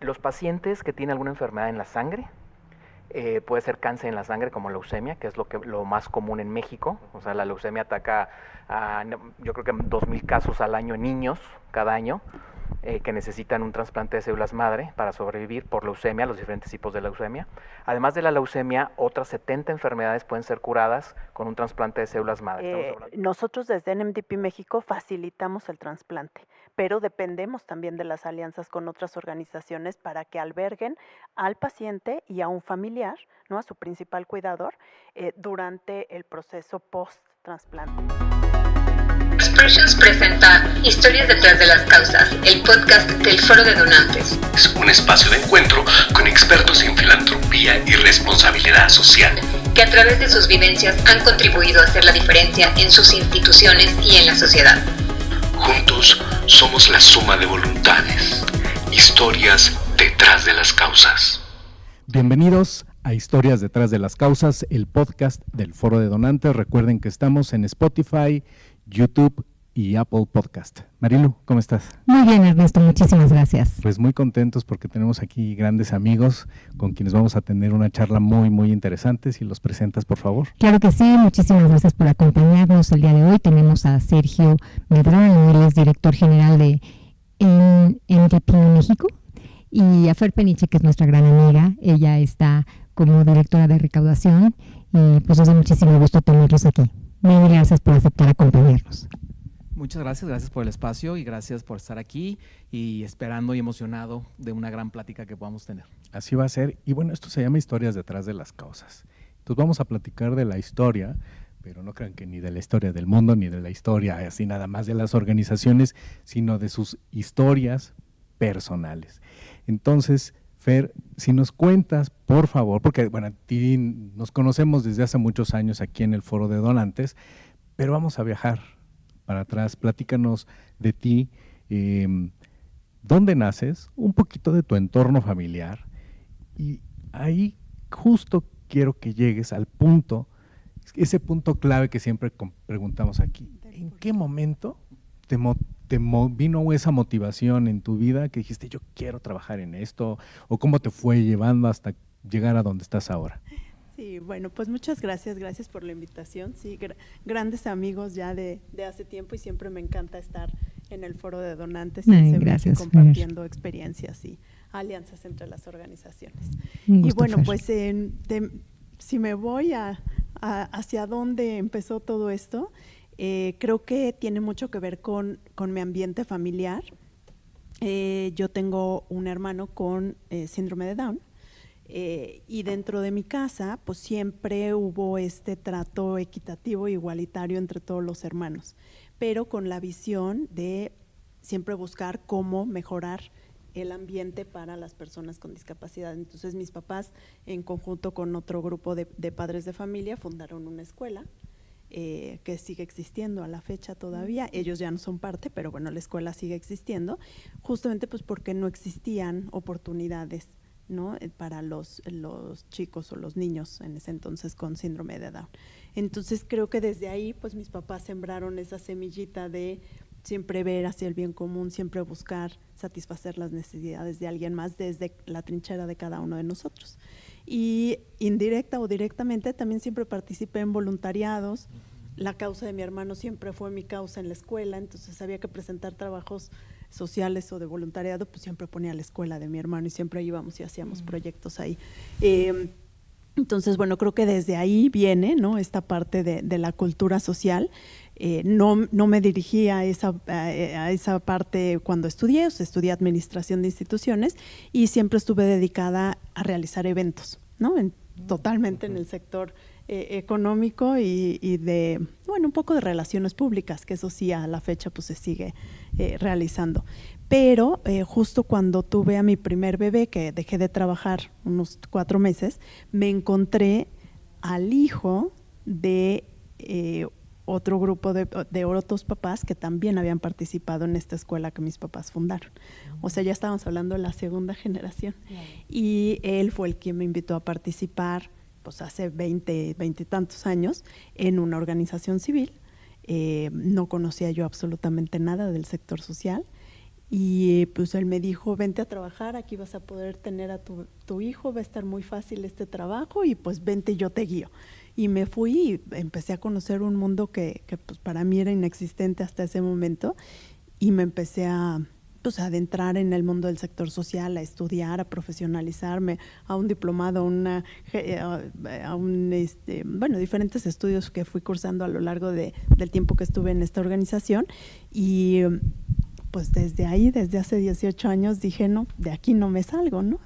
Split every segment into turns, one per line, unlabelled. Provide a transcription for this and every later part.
Los pacientes que tienen alguna enfermedad en la sangre, puede ser cáncer en la sangre como leucemia, que es lo más común en México. O sea, la leucemia ataca a, yo creo que 2,000 casos al año en niños, cada año, que necesitan un trasplante de células madre para sobrevivir por leucemia, los diferentes tipos de leucemia. Además de la leucemia, otras 70 enfermedades pueden ser curadas con un trasplante de células madre.
Nosotros desde NMDP México facilitamos el trasplante, pero dependemos también de las alianzas con otras organizaciones para que alberguen al paciente y a un familiar, ¿no?, a su principal cuidador, durante el proceso post-trasplante.
Expressions presenta Historias detrás de las causas, el podcast del Foro de Donantes.
Es un espacio de encuentro con expertos en filantropía y responsabilidad social,
que a través de sus vivencias han contribuido a hacer la diferencia en sus instituciones y en la sociedad.
Juntos somos la suma de voluntades. Historias detrás de las causas.
Bienvenidos a Historias detrás de las causas, el podcast del Foro de Donantes. Recuerden que estamos en Spotify, YouTube y Apple Podcast. Marilu, ¿cómo estás?
Muy bien, Ernesto, muchísimas gracias.
Pues muy contentos porque tenemos aquí grandes amigos con quienes vamos a tener una charla muy interesante. Si los presentas, por favor.
Claro que sí, muchísimas gracias por acompañarnos el día de hoy. Tenemos a Sergio Medrano, él es director general de NMDP México, y a Fer Peniche, que es nuestra gran amiga. Ella está como directora de recaudación y pues nos da muchísimo gusto tenerlos aquí. Muy gracias por aceptar acompañarnos.
Muchas gracias por el espacio y gracias por estar aquí y esperando y emocionado de una gran plática que podamos tener.
Así va a ser. Y bueno, esto se llama Historias detrás de las causas. Entonces vamos a platicar de la historia, pero no crean que ni de la historia del mundo, ni de la historia así nada más de las organizaciones, sino de sus historias personales. Entonces, Fer, si nos cuentas, por favor, porque bueno, a ti nos conocemos desde hace muchos años aquí en el Foro de Donantes, pero vamos a viajar para atrás. Platícanos de ti, dónde naces, un poquito de tu entorno familiar, y ahí justo quiero que llegues al punto, ese punto clave que siempre preguntamos aquí. ¿En qué momento te vino esa motivación en tu vida que dijiste yo quiero trabajar en esto, o cómo te fue llevando hasta llegar a donde estás ahora?
Sí, bueno, pues muchas gracias por la invitación. Sí, grandes amigos ya de hace tiempo, y siempre me encanta estar en el Foro de Donantes y compartiendo experiencias y alianzas entre las organizaciones. Y bueno, Fer, pues si me voy hacia dónde empezó todo esto, creo que tiene mucho que ver con mi ambiente familiar. Yo tengo un hermano con síndrome de Down, y dentro de mi casa pues siempre hubo este trato equitativo e igualitario entre todos los hermanos, pero con la visión de siempre buscar cómo mejorar el ambiente para las personas con discapacidad. Entonces mis papás, en conjunto con otro grupo de padres de familia, fundaron una escuela que sigue existiendo a la fecha todavía. Ellos ya no son parte, pero bueno, la escuela sigue existiendo, justamente pues porque no existían oportunidades, ¿no?, para los chicos o los niños en ese entonces con síndrome de Down. Entonces creo que desde ahí pues mis papás sembraron esa semillita de siempre ver hacia el bien común, siempre buscar satisfacer las necesidades de alguien más desde la trinchera de cada uno de nosotros. Y indirecta o directamente también siempre participé en voluntariados. La causa de mi hermano siempre fue mi causa en la escuela, entonces había que presentar trabajos sociales o de voluntariado, pues siempre ponía la escuela de mi hermano y siempre íbamos y hacíamos proyectos ahí. Entonces, bueno, creo que desde ahí viene, ¿no?, esta parte de la cultura social. No me dirigí a esa parte cuando estudié, o sea, estudié administración de instituciones y siempre estuve dedicada a realizar eventos, ¿no? Totalmente en el sector económico y de, bueno, un poco de relaciones públicas, que eso sí a la fecha pues se sigue realizando. Pero justo cuando tuve a mi primer bebé, que dejé de trabajar unos 4 meses, me encontré al hijo de otro grupo de otros papás que también habían participado en esta escuela que mis papás fundaron. O sea, ya estábamos hablando de la segunda generación. Y él fue el que me invitó a participar, pues hace 20 y tantos años, en una organización civil. No conocía yo absolutamente nada del sector social, Y pues él me dijo, vente a trabajar, aquí vas a poder tener a tu hijo, va a estar muy fácil este trabajo y pues vente, yo te guío. Y me fui y empecé a conocer un mundo que pues para mí era inexistente hasta ese momento, y me empecé a adentrar en el mundo del sector social, a estudiar, a profesionalizarme, a un diplomado, diferentes estudios que fui cursando a lo largo del tiempo que estuve en esta organización. Y pues desde ahí, desde hace 18 años dije, no, de aquí no me salgo, ¿no?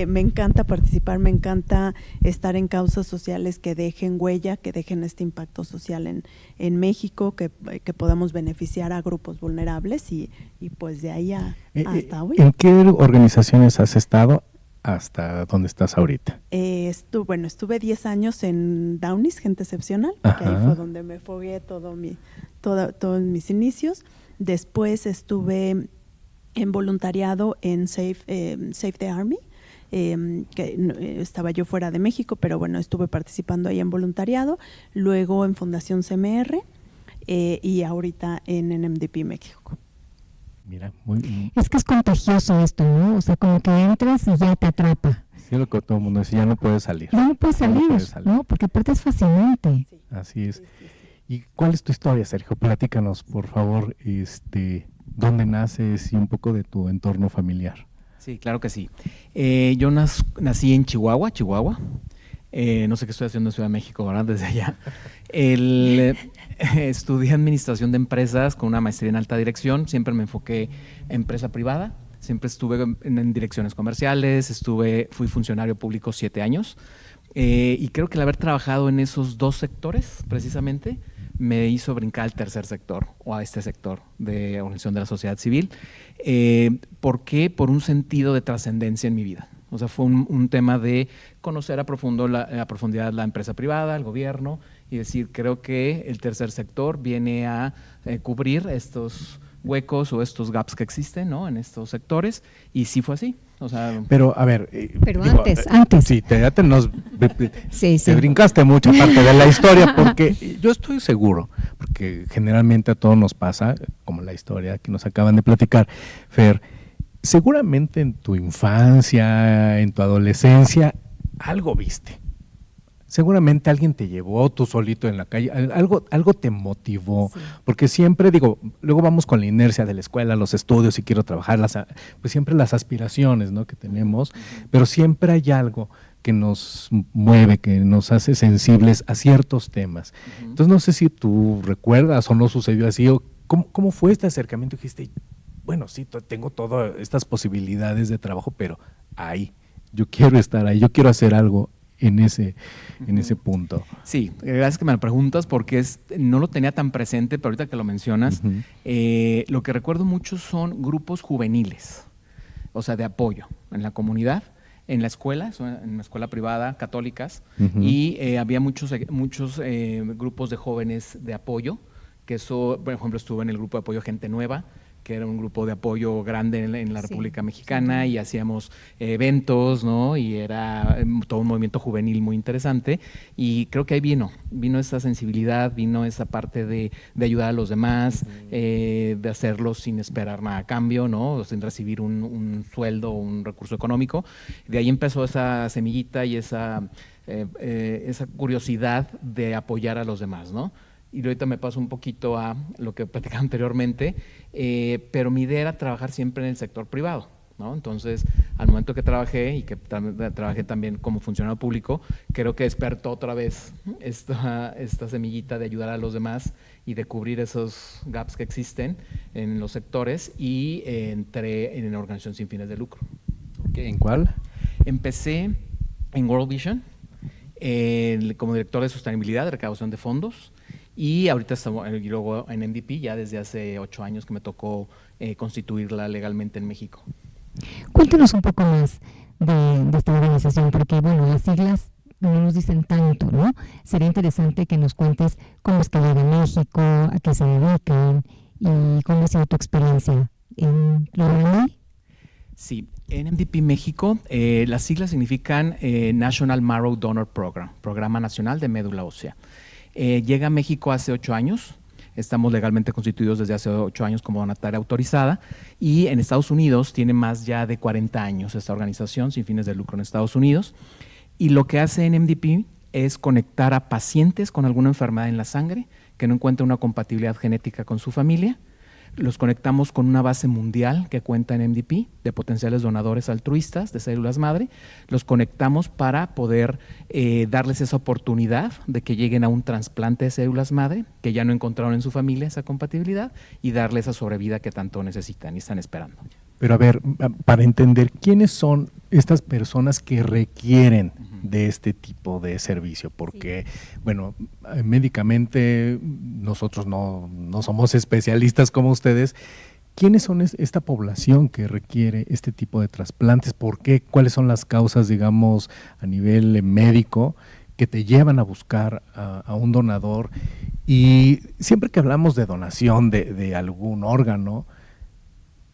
Me encanta participar, me encanta estar en causas sociales que dejen huella, que dejen este impacto social en México, que podamos beneficiar a grupos vulnerables y pues de ahí hasta hoy.
¿En qué organizaciones has estado hasta dónde estás ahorita?
Estuve 10 años en Downies, Gente Excepcional, que ahí fue donde me fogué todos mis inicios. Después estuve en voluntariado en Save the Army, que estaba yo fuera de México, pero bueno, estuve participando ahí en voluntariado. Luego en Fundación CMR y ahorita en NMDP México.
Mira,
es que es contagioso esto, ¿no? O sea, como que entras y ya te atrapa.
Sí, lo que todo el mundo dice, ya no puedes salir.
Ya no puedes salir, ¿no? Porque aparte es fascinante.
Sí.
Así es.
Sí.
¿Y cuál es tu historia, Sergio? Platícanos, por favor, dónde naces y un poco de tu entorno familiar.
Sí, claro que sí. Yo nací en Chihuahua. No sé qué estoy haciendo en Ciudad de México, ¿verdad? Desde allá. Estudié Administración de Empresas con una maestría en Alta Dirección. Siempre me enfoqué en empresa privada. Siempre estuve en direcciones comerciales. Fui funcionario público 7 años. Y creo que el haber trabajado en esos dos sectores, precisamente, me hizo brincar al tercer sector o a este sector de organización de la sociedad civil. ¿Por qué? Por un sentido de trascendencia en mi vida. O sea, fue un tema de conocer a profundidad la empresa privada, el gobierno, y decir, creo que el tercer sector viene a cubrir estos huecos o estos gaps que existen, ¿no?, en estos sectores, y sí fue así. O sea,
pero, a ver...
Pero antes.
Sí, te
sí.
brincaste mucha parte de la historia, porque yo estoy seguro, porque generalmente a todos nos pasa, como la historia que nos acaban de platicar, Fer, seguramente en tu infancia, en tu adolescencia, algo viste. Seguramente alguien te llevó, tú solito en la calle, algo te motivó, sí. Porque siempre, luego vamos con la inercia de la escuela, los estudios, y quiero trabajar, pues siempre las aspiraciones, ¿no?, que tenemos, pero siempre hay algo que nos mueve, que nos hace sensibles a ciertos temas. Entonces, no sé si tú recuerdas o no sucedió así, o cómo fue este acercamiento. Dijiste, bueno, sí, tengo todas estas posibilidades de trabajo, pero yo quiero estar ahí, yo quiero hacer algo en ese punto.
Sí, gracias que me lo preguntas, porque no lo tenía tan presente, pero ahorita que lo mencionas, lo que recuerdo mucho son grupos juveniles, o sea, de apoyo en la comunidad, en la escuela, en la escuela privada, católicas, y había muchos grupos de jóvenes de apoyo, que eso, por ejemplo, estuve en el grupo de apoyo Gente Nueva, que era un grupo de apoyo grande en la República Mexicana, y hacíamos eventos, ¿no? Y era todo un movimiento juvenil muy interesante, y creo que ahí vino esa sensibilidad, vino esa parte de ayudar a los demás, de hacerlo sin esperar nada a cambio, ¿no?, sin recibir un sueldo o un recurso económico. De ahí empezó esa semillita y esa curiosidad de apoyar a los demás, ¿no? Y ahorita me paso un poquito a lo que platicaba anteriormente, pero mi idea era trabajar siempre en el sector privado, ¿no? Entonces, al momento que trabajé, y que trabajé también como funcionario público, creo que despertó otra vez esta semillita de ayudar a los demás y de cubrir esos gaps que existen en los sectores, y entré en una organización sin fines de lucro.
¿En cuál?
Empecé en World Vision, como director de sostenibilidad, de recaudación de fondos, y ahorita estamos luego en NMDP, ya desde hace 8 años que me tocó constituirla legalmente en México.
Cuéntanos un poco más de esta organización, porque bueno, las siglas no nos dicen tanto, ¿no? Sería interesante que nos cuentes cómo es que llega a México, a qué se dedican y cómo ha sido tu experiencia en Florida.
Sí, NMDP México, las siglas significan National Marrow Donor Program, Programa Nacional de Médula Ósea. Llega a México hace 8 años. Estamos legalmente constituidos desde hace 8 años como donataria autorizada y en Estados Unidos tiene más ya de 40 años esta organización sin fines de lucro en Estados Unidos. Y lo que hace NMDP es conectar a pacientes con alguna enfermedad en la sangre que no encuentran una compatibilidad genética con su familia. Los conectamos con una base mundial que cuenta en MDP de potenciales donadores altruistas de células madre. Los conectamos para poder darles esa oportunidad de que lleguen a un trasplante de células madre, que ya no encontraron en su familia esa compatibilidad, y darles esa sobrevida que tanto necesitan y están esperando.
Pero a ver, para entender, ¿quiénes son estas personas que requieren de este tipo de servicio? Porque, bueno, médicamente nosotros no somos especialistas como ustedes. ¿Quiénes son esta población que requiere este tipo de trasplantes? ¿Por qué? ¿Cuáles son las causas, digamos, a nivel médico que te llevan a buscar a un donador? Y siempre que hablamos de donación de algún órgano,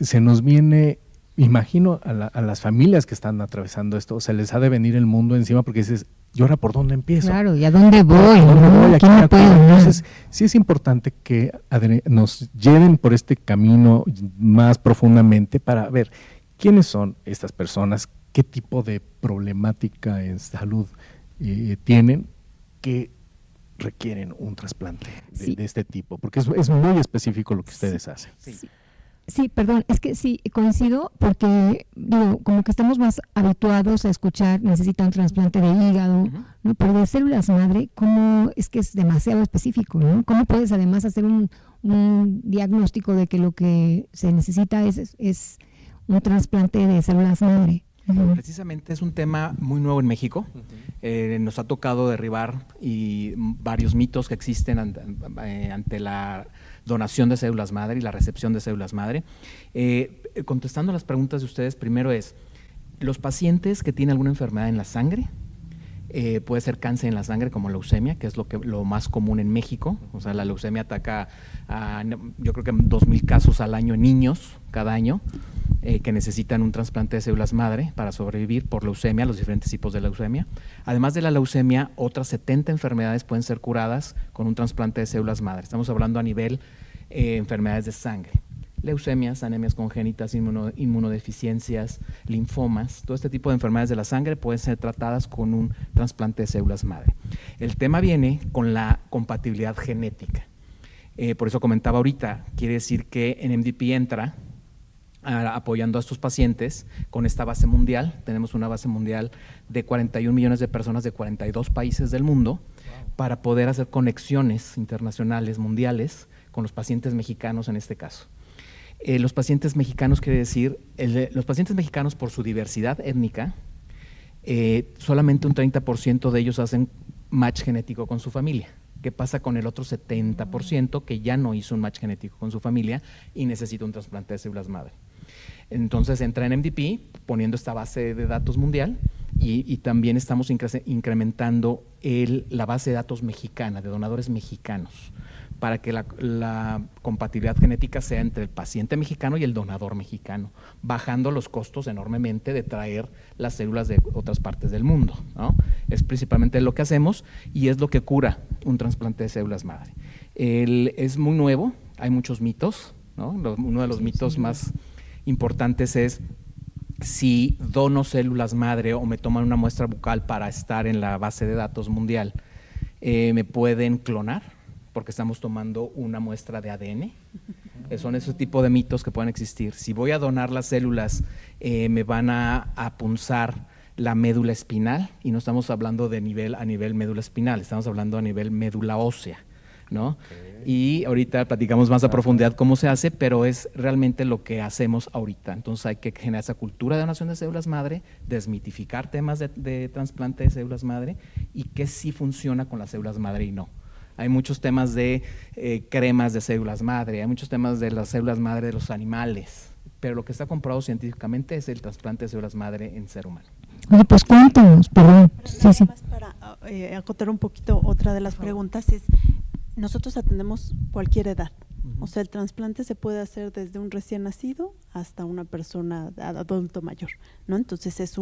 se nos viene, imagino, a las familias que están atravesando esto, se les ha de venir el mundo encima porque dices, ¿y ahora por dónde empiezo?
Claro, ¿y a dónde voy?
Aquí no puedo. Entonces, sí es importante que nos lleven por este camino más profundamente para ver quiénes son estas personas, qué tipo de problemática en salud tienen, que requieren un trasplante de este tipo, porque es muy específico lo que ustedes hacen.
Sí, perdón, es que sí, coincido porque, digo, como que estamos más habituados a escuchar, necesita un trasplante de hígado, ¿no? Pero de células madre, ¿cómo es que es demasiado específico, ¿no? ¿Cómo puedes además hacer un diagnóstico de que lo que se necesita es un trasplante de células madre?
Precisamente es un tema muy nuevo en México. Nos ha tocado derribar varios mitos que existen ante la donación de células madre y la recepción de células madre. Contestando las preguntas de ustedes, primero es, los pacientes que tienen alguna enfermedad en la sangre, puede ser cáncer en la sangre como leucemia, que es lo más común en México. O sea, la leucemia ataca yo creo que 2,000 casos al año en niños cada año que necesitan un trasplante de células madre para sobrevivir por leucemia, los diferentes tipos de leucemia. Además de la leucemia, otras 70 enfermedades pueden ser curadas con un trasplante de células madre. Estamos hablando a nivel enfermedades de sangre. Leucemias, anemias congénitas, inmunodeficiencias, linfomas, todo este tipo de enfermedades de la sangre pueden ser tratadas con un trasplante de células madre. El tema viene con la compatibilidad genética. Por eso comentaba ahorita, quiere decir que NMDP entra apoyando a estos pacientes con esta base mundial. Tenemos una base mundial de 41 millones de personas de 42 países del mundo para poder hacer conexiones internacionales, mundiales, con los pacientes mexicanos en este caso. Los pacientes mexicanos quiere decir, los pacientes mexicanos por su diversidad étnica, solamente un 30% de ellos hacen match genético con su familia. ¿Qué pasa con el otro 70% que ya no hizo un match genético con su familia y necesita un trasplante de células madre? Entonces entra en MDP poniendo esta base de datos mundial y también estamos incrementando la base de datos mexicana, de donadores mexicanos, para que la compatibilidad genética sea entre el paciente mexicano y el donador mexicano, bajando los costos enormemente de traer las células de otras partes del mundo, ¿no? Es principalmente lo que hacemos y es lo que cura un trasplante de células madre. Es muy nuevo, hay muchos mitos, ¿no? Uno de los mitos más importantes es: si dono células madre o me toman una muestra bucal para estar en la base de datos mundial, ¿me pueden clonar? Porque estamos tomando una muestra de ADN. Son ese tipo de mitos que pueden existir. Si voy a donar las células, me van a punzar la médula espinal, y no estamos hablando de a nivel médula espinal, estamos hablando a nivel médula ósea, ¿no? Okay. Y ahorita platicamos más a profundidad cómo se hace, pero es realmente lo que hacemos ahorita. Entonces hay que generar esa cultura de donación de células madre, desmitificar temas de trasplante de células madre y qué sí funciona con las células madre y no. Hay muchos temas de cremas de células madre, hay muchos temas de las células madre de los animales, pero lo que está comprobado científicamente es el trasplante de células madre en ser humano.
Oye, pues cuéntanos, perdón.
Sí. Más para acotar un poquito otra de las preguntas es, nosotros atendemos cualquier edad. O sea, el trasplante se puede hacer desde un recién nacido hasta una persona adulto mayor, ¿no? Entonces es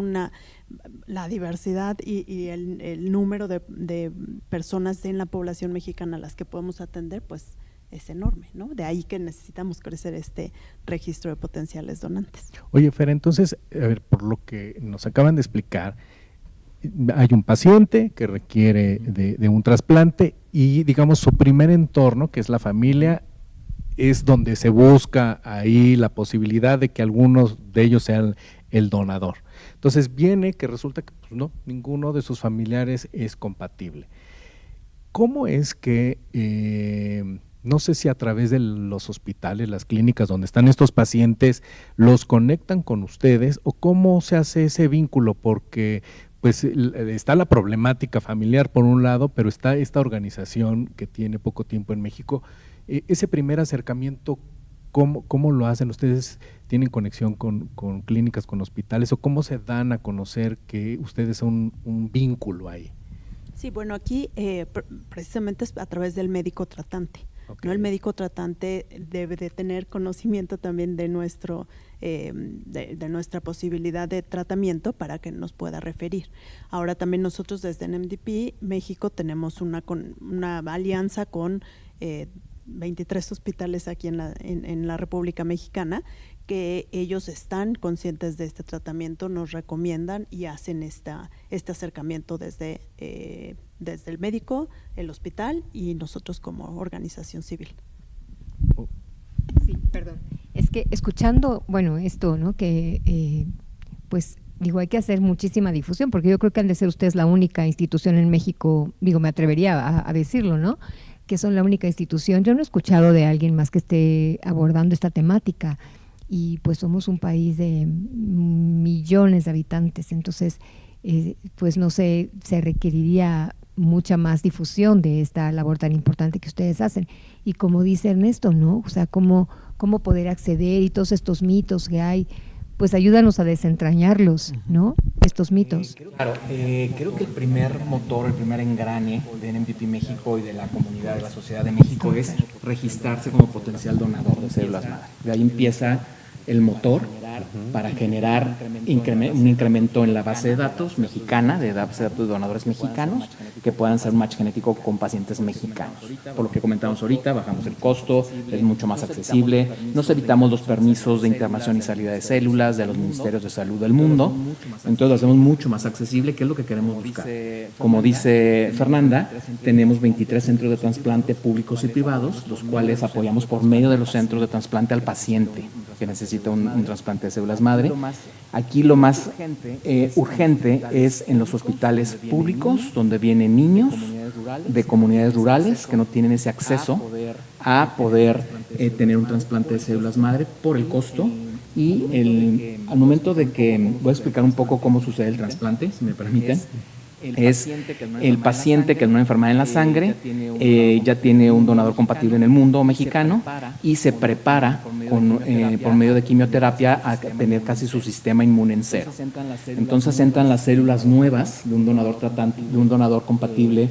la diversidad y el número de personas en la población mexicana a las que podemos atender, pues es enorme, ¿no? De ahí que necesitamos crecer este registro de potenciales donantes.
Oye, Fer, entonces, a ver, por lo que nos acaban de explicar, hay un paciente que requiere de un trasplante y, digamos, su primer entorno, que es la familia, es donde se busca ahí la posibilidad de que algunos de ellos sean el donador. Entonces viene que resulta que pues, no, ninguno de sus familiares es compatible. ¿Cómo es que, no sé si a través de los hospitales, las clínicas donde están estos pacientes, los conectan con ustedes o cómo se hace ese vínculo? Porque pues está la problemática familiar por un lado, pero está esta organización que tiene poco tiempo en México. Ese primer acercamiento, ¿cómo lo hacen? ¿Ustedes tienen conexión con clínicas, con hospitales o cómo se dan a conocer que ustedes son un vínculo ahí?
Sí, bueno, aquí precisamente es a través del médico tratante.
Okay.
¿No? El médico tratante debe de tener conocimiento también de nuestra posibilidad de tratamiento para que nos pueda referir. Ahora también nosotros desde NMDP México tenemos una alianza con 23 hospitales aquí en la República Mexicana, que ellos están conscientes de este tratamiento, nos recomiendan y hacen este acercamiento desde el médico, el hospital y nosotros como organización civil.
Sí, perdón. Es que escuchando, bueno, esto, ¿no? Que pues digo, hay que hacer muchísima difusión, porque yo creo que han de ser ustedes la única institución en México, digo, me atrevería a decirlo, ¿no? Que son la única institución. Yo no he escuchado de alguien más que esté abordando esta temática. Y pues somos un país de millones de habitantes, entonces pues no sé, se requeriría mucha más difusión de esta labor tan importante que ustedes hacen. Y como dice Ernesto, ¿no? O sea, cómo poder acceder y todos estos mitos que hay, pues ayúdanos a desentrañarlos, ¿no? Estos mitos.
Claro, creo que el primer motor, el primer engrane de NMDP México y de la comunidad, de la sociedad de México es registrarse como potencial donador de células madre. De ahí empieza el motor para generar un incremento en la base de datos mexicana, de base de datos de donadores mexicanos, que puedan hacer un match genético con pacientes mexicanos. Por lo que comentamos ahorita, bajamos el costo, es mucho más accesible, nos evitamos los permisos de internación y salida de células de los ministerios de salud del mundo, entonces lo hacemos mucho más accesible, que es lo que queremos buscar. Como dice Fernanda, tenemos 23 centros de trasplante públicos y privados, los cuales apoyamos por medio de los centros de trasplante al paciente que necesita un trasplante de células madre. Aquí lo más urgente es en los hospitales públicos, donde vienen niños de comunidades rurales que no tienen ese acceso a poder tener un trasplante de células madre por el costo. Y al momento de que, voy a explicar un poco cómo sucede el trasplante, si me permiten. Es el paciente que es una enfermedad en la sangre, ya tiene un donador compatible en el mundo mexicano y se prepara por medio de quimioterapia a tener casi su sistema inmune en cero. Entonces entran las células nuevas de un donador tratante, de un donador compatible,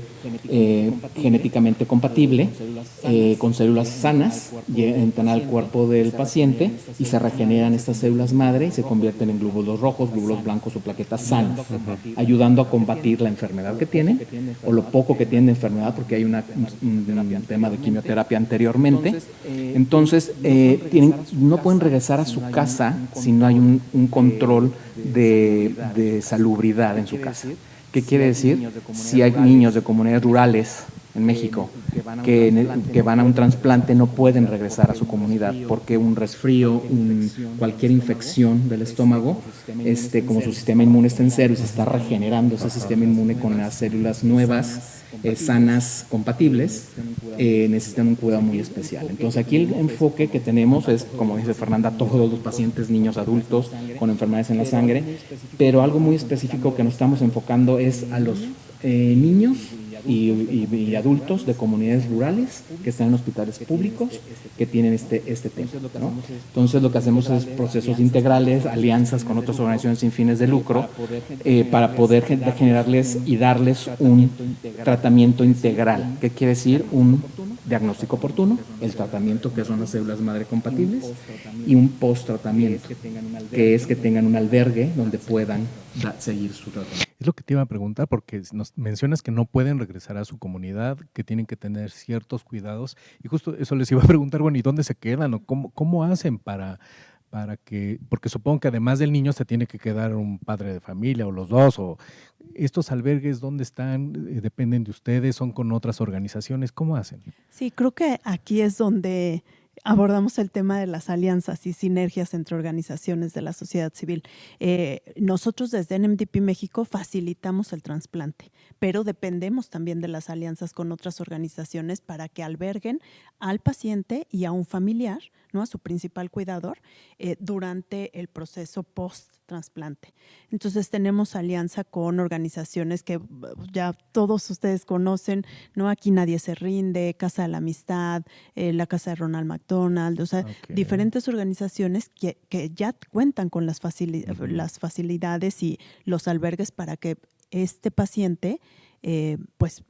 genéticamente compatible, con células sanas, entran al cuerpo del paciente y se regeneran estas células madre y se convierten en glóbulos rojos, glóbulos blancos o plaquetas sanos, ayudando a combatir la enfermedad que tiene o lo poco que tiene de enfermedad, porque hay un tema de quimioterapia anteriormente. Entonces no pueden regresar a su casa si no hay un control de salubridad en su casa. ¿Qué quiere decir? Si hay niños de comunidades rurales en México que van a un trasplante, no pueden regresar a su comunidad porque un resfrío, cualquier infección del estómago, como su sistema inmune está en cero y se está regenerando ese sistema inmune con las células nuevas, sanas, compatibles, necesitan un cuidado muy especial. Entonces aquí el enfoque que tenemos es, como dice Fernanda, todos los pacientes, niños, adultos con enfermedades en la sangre, pero algo muy específico que nos estamos enfocando es a los niños y adultos de comunidades rurales que están en hospitales públicos que tienen este tema, ¿no? Entonces lo que hacemos es procesos integrales, alianzas con otras organizaciones sin fines de lucro para poder generarles y darles un tratamiento integral. ¿Qué quiere decir? Un diagnóstico oportuno, el tratamiento, que son las células madre compatibles, y un post-tratamiento, que es que tengan un albergue donde puedan seguir su tratamiento.
Es lo que te iba a preguntar, porque nos mencionas que no pueden regresar a su comunidad, que tienen que tener ciertos cuidados, y justo eso les iba a preguntar, bueno, ¿y dónde se quedan? ¿O cómo hacen para que, porque supongo que además del niño se tiene que quedar un padre de familia o los dos, o estos albergues, ¿dónde están? ¿Dependen de ustedes? ¿Son con otras organizaciones? ¿Cómo hacen?
Sí, creo que aquí es donde abordamos el tema de las alianzas y sinergias entre organizaciones de la sociedad civil. Nosotros desde NMDP México facilitamos el trasplante, pero dependemos también de las alianzas con otras organizaciones para que alberguen al paciente y a un familiar, ¿no?, a su principal cuidador, durante el proceso post-trasplante. Entonces tenemos alianza con organizaciones que ya todos ustedes conocen, ¿no? Aquí Nadie se rinde, Casa de la Amistad, la Casa de Ronald McDonald, o sea, diferentes organizaciones que ya cuentan con las facilidades y los albergues para que este paciente pues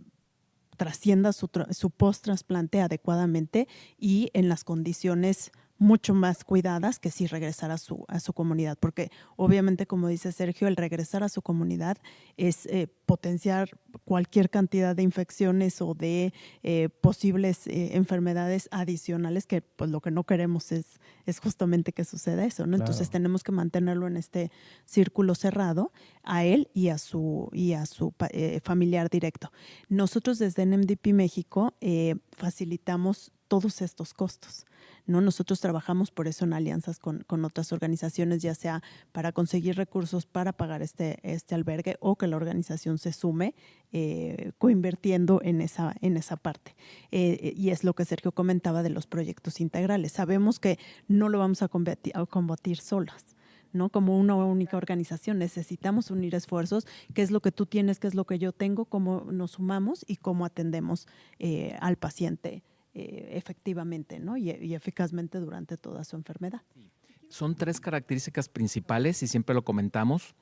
trascienda su post-trasplante adecuadamente y en las condiciones mucho más cuidadas que si regresar a su comunidad, porque obviamente, como dice Sergio, el regresar a su comunidad es potenciar cualquier cantidad de infecciones o de posibles enfermedades adicionales, que pues lo que no queremos es justamente que suceda eso, ¿no? Claro. Entonces tenemos que mantenerlo en este círculo cerrado a él y a su familiar directo. Nosotros desde NMDP México facilitamos todos estos costos, ¿no? Nosotros trabajamos por eso en alianzas con otras organizaciones, ya sea para conseguir recursos para pagar este albergue o que la organización se sume coinvirtiendo en esa parte. Y es lo que Sergio comentaba de los proyectos integrales. Sabemos que no lo vamos a combatir solas, ¿no? Como una única organización necesitamos unir esfuerzos, qué es lo que tú tienes, qué es lo que yo tengo, cómo nos sumamos y cómo atendemos al paciente efectivamente, ¿no? y eficazmente durante toda su enfermedad.
Son 3 características principales y siempre lo comentamos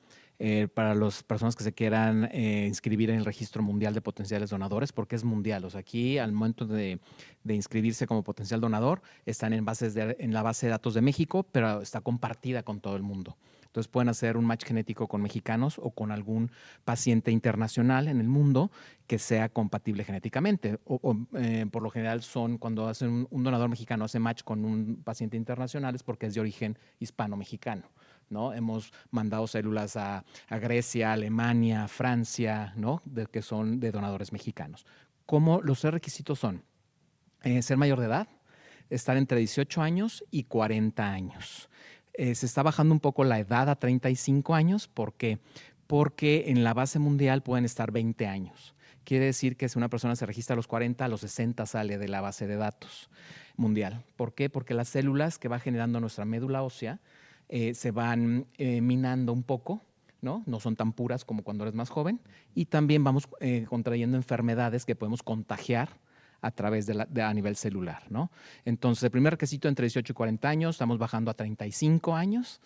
para las personas que se quieran inscribir en el Registro Mundial de Potenciales Donadores, porque es mundial. O sea, aquí al momento de inscribirse como potencial donador están en la base de datos de México, pero está compartida con todo el mundo. Entonces pueden hacer un match genético con mexicanos o con algún paciente internacional en el mundo que sea compatible genéticamente. Por lo general cuando hacen un donador mexicano hace match con un paciente internacional es porque es de origen hispano-mexicano, ¿no? Hemos mandado células a Grecia, Alemania, Francia, ¿no? Que son de donadores mexicanos. Los 3 requisitos son ser mayor de edad, estar entre 18 años y 40 años. Se está bajando un poco la edad a 35 años. ¿Por qué? Porque en la base mundial pueden estar 20 años. Quiere decir que si una persona se registra a los 40, a los 60 sale de la base de datos mundial. ¿Por qué? Porque las células que va generando nuestra médula ósea se van minando un poco, ¿no? No son tan puras como cuando eres más joven. Y también vamos contrayendo enfermedades que podemos contagiar a través a nivel celular, ¿no? Entonces, el primer requisito entre 18 y 40 años, estamos bajando a 35 años.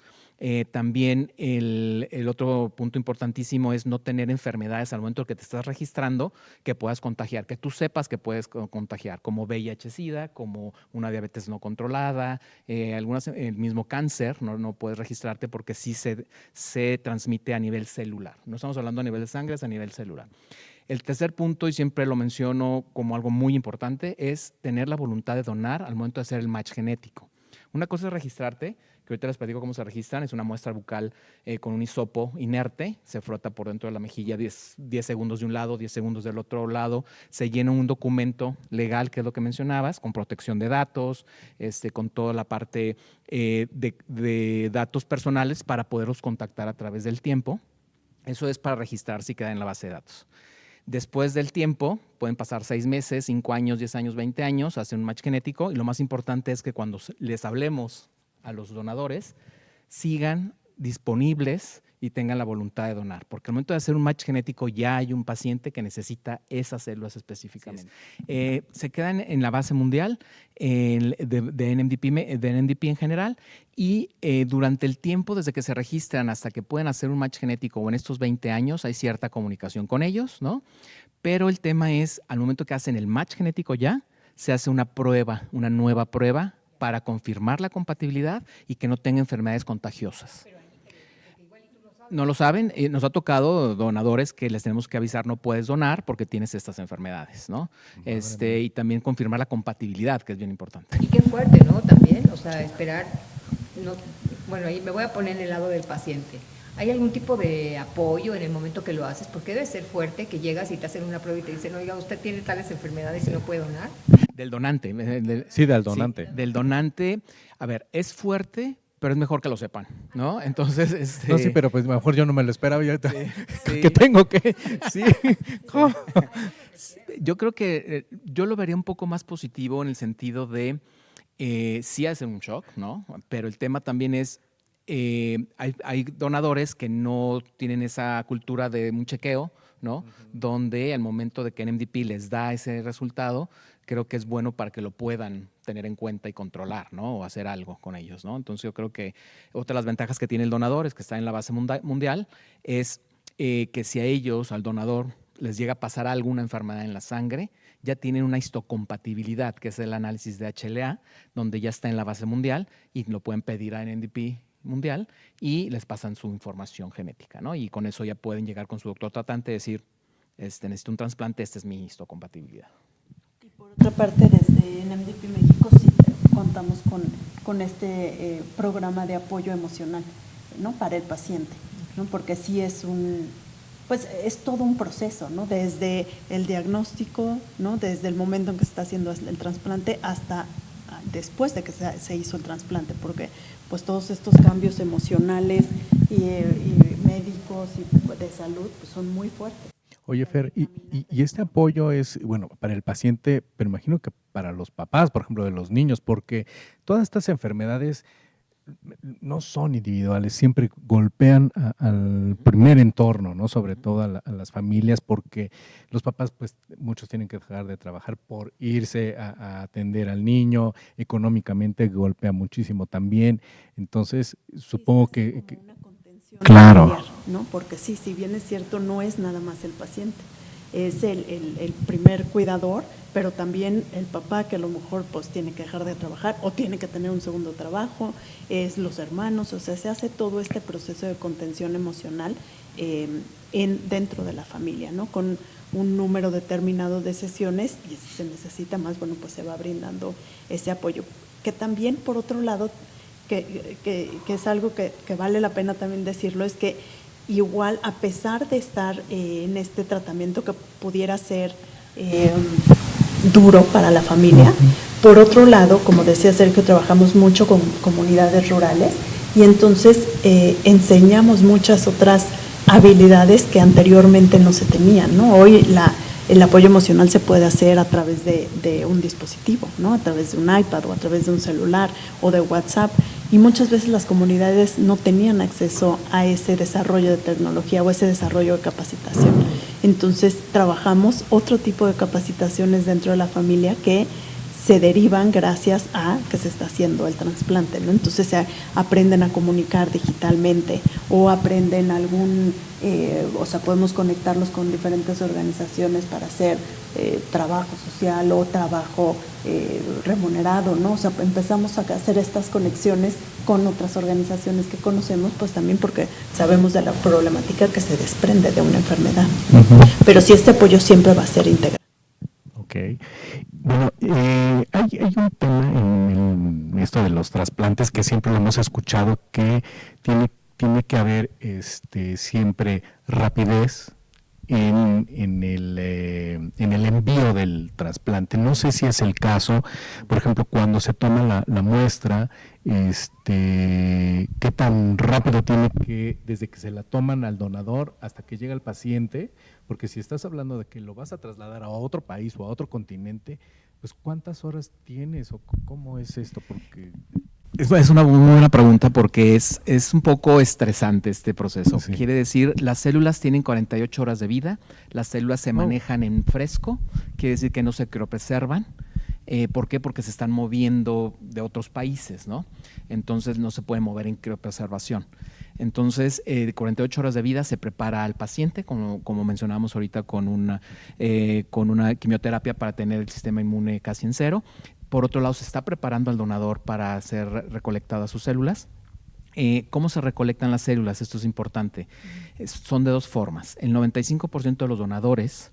También el otro punto importantísimo es no tener enfermedades al momento que te estás registrando que puedas contagiar, que tú sepas que puedes contagiar, como VIH-Sida, como una diabetes no controlada, el mismo cáncer, no puedes registrarte porque sí se transmite a nivel celular. No estamos hablando a nivel de sangre, es a nivel celular. El tercer punto, y siempre lo menciono como algo muy importante, es tener la voluntad de donar al momento de hacer el match genético. Una cosa es registrarte, que ahorita les platico cómo se registran, es una muestra bucal con un hisopo inerte, se frota por dentro de la mejilla 10 segundos de un lado, 10 segundos del otro lado, se llena un documento legal, que es lo que mencionabas, con protección de datos, con toda la parte de datos personales para poderlos contactar a través del tiempo. Eso es para registrarse y quedar en la base de datos. Después del tiempo, pueden pasar 6 meses, 5 años, 10 años, 20 años, hacen un match genético y lo más importante es que cuando les hablemos a los donadores, sigan disponibles y tengan la voluntad de donar, porque al momento de hacer un match genético ya hay un paciente que necesita esas células específicamente. Se quedan en la base mundial de NMDP en general y durante el tiempo desde que se registran hasta que pueden hacer un match genético o en estos 20 años hay cierta comunicación con ellos, ¿no? Pero el tema es, al momento que hacen el match genético ya, se hace una nueva prueba para confirmar la compatibilidad y que no tenga enfermedades contagiosas. No lo saben. Nos ha tocado donadores que les tenemos que avisar, no puedes donar porque tienes estas enfermedades, ¿no? Y también confirmar la compatibilidad, que es bien importante.
Y qué fuerte, ¿no? También, o sea, esperar, no, bueno, ahí me voy a poner en el lado del paciente. ¿Hay algún tipo de apoyo en el momento que lo haces? Porque debe ser fuerte que llegas y te hacen una prueba y te dicen, oiga, usted tiene tales enfermedades y no puede donar.
Del donante.
Sí, del donante.
Sí, del donante. A ver, es fuerte, pero es mejor que lo sepan, ¿no? Entonces,
No, sí, pero pues mejor yo no me lo esperaba. Ya
sí.
¿Qué tengo que? Sí.
Yo creo que yo lo vería un poco más positivo en el sentido de sí hace un shock, ¿no? Pero el tema también es hay donadores que no tienen esa cultura de un chequeo, ¿no? Donde al momento de que NMDP les da ese resultado, creo que es bueno para que lo puedan tener en cuenta y controlar, ¿no? O hacer algo con ellos, ¿no? Entonces yo creo que otra de las ventajas que tiene el donador es que está en la base mundial, es que si a ellos, al donador, les llega a pasar alguna enfermedad en la sangre, ya tienen una histocompatibilidad, que es el análisis de HLA, donde ya está en la base mundial y lo pueden pedir a NMDP mundial y les pasan su información genética, ¿no? Y con eso ya pueden llegar con su doctor tratante y decir, necesito un trasplante, esta es mi histocompatibilidad.
Y por otra parte, desde NMDP México sí contamos con este programa de apoyo emocional, ¿no? Para el paciente, ¿no? Porque sí es pues es todo un proceso, ¿no? Desde el diagnóstico, ¿no? Desde el momento en que se está haciendo el trasplante hasta después de que se hizo el trasplante, porque pues todos estos cambios emocionales y médicos y de salud pues son muy fuertes.
Oye, Fer, y este apoyo es, bueno, para el paciente, pero imagino que para los papás, por ejemplo, de los niños, porque todas estas enfermedades no son individuales, siempre golpean al primer entorno, ¿no? Sobre todo a las familias, porque los papás, pues muchos tienen que dejar de trabajar por irse a atender al niño, económicamente golpea muchísimo también, entonces supongo que
Una contención
claro,
familiar, ¿no? Porque sí, si bien es cierto, no es nada más el paciente, es el primer cuidador, pero también el papá que a lo mejor pues tiene que dejar de trabajar o tiene que tener un segundo trabajo, es los hermanos, o sea, se hace todo este proceso de contención emocional dentro de la familia, ¿no? Con un número determinado de sesiones y si se necesita más, bueno, pues se va brindando ese apoyo. Que también, por otro lado, que es algo que vale la pena también decirlo, es que igual, a pesar de estar en este tratamiento que pudiera ser duro para la familia, por otro lado, como decía Sergio, trabajamos mucho con comunidades rurales y entonces enseñamos muchas otras habilidades que anteriormente no se tenían, ¿no? Hoy el apoyo emocional se puede hacer a través de un dispositivo, ¿no? A través de un iPad o a través de un celular o de WhatsApp. Y muchas veces las comunidades no tenían acceso a ese desarrollo de tecnología o ese desarrollo de capacitación. Entonces trabajamos otro tipo de capacitaciones dentro de la familia que se derivan gracias a que se está haciendo el trasplante, ¿no? Entonces se aprenden a comunicar digitalmente o aprenden o sea, podemos conectarlos con diferentes organizaciones para hacer trabajo social o trabajo remunerado, ¿no? O sea, empezamos a hacer estas conexiones con otras organizaciones que conocemos, pues también porque sabemos de la problemática que se desprende de una enfermedad. Pero sí, este apoyo siempre va a ser integral.
Ok. Bueno, hay un tema en esto de los trasplantes que siempre lo hemos escuchado, que tiene que haber siempre rapidez en el envío del trasplante. No sé si es el caso, por ejemplo, cuando se toma la muestra, qué tan rápido tiene que, desde que se la toman al donador hasta que llega el paciente, porque si estás hablando de que lo vas a trasladar a otro país o a otro continente, pues ¿cuántas horas tienes o cómo es esto? Porque
es una muy buena pregunta porque es un poco estresante este proceso. Sí. Quiere decir, las células tienen 48 horas de vida, las células se manejan en fresco, quiere decir que no se criopreservan. ¿Por qué? Porque se están moviendo de otros países, ¿no? Entonces no se pueden mover en criopreservación. Entonces, 48 horas de vida se prepara al paciente, como mencionábamos ahorita, con una quimioterapia para tener el sistema inmune casi en cero. Por otro lado, se está preparando al donador para ser recolectadas sus células. ¿Cómo se recolectan las células? Esto es importante. Son de dos formas. El 95% de los donadores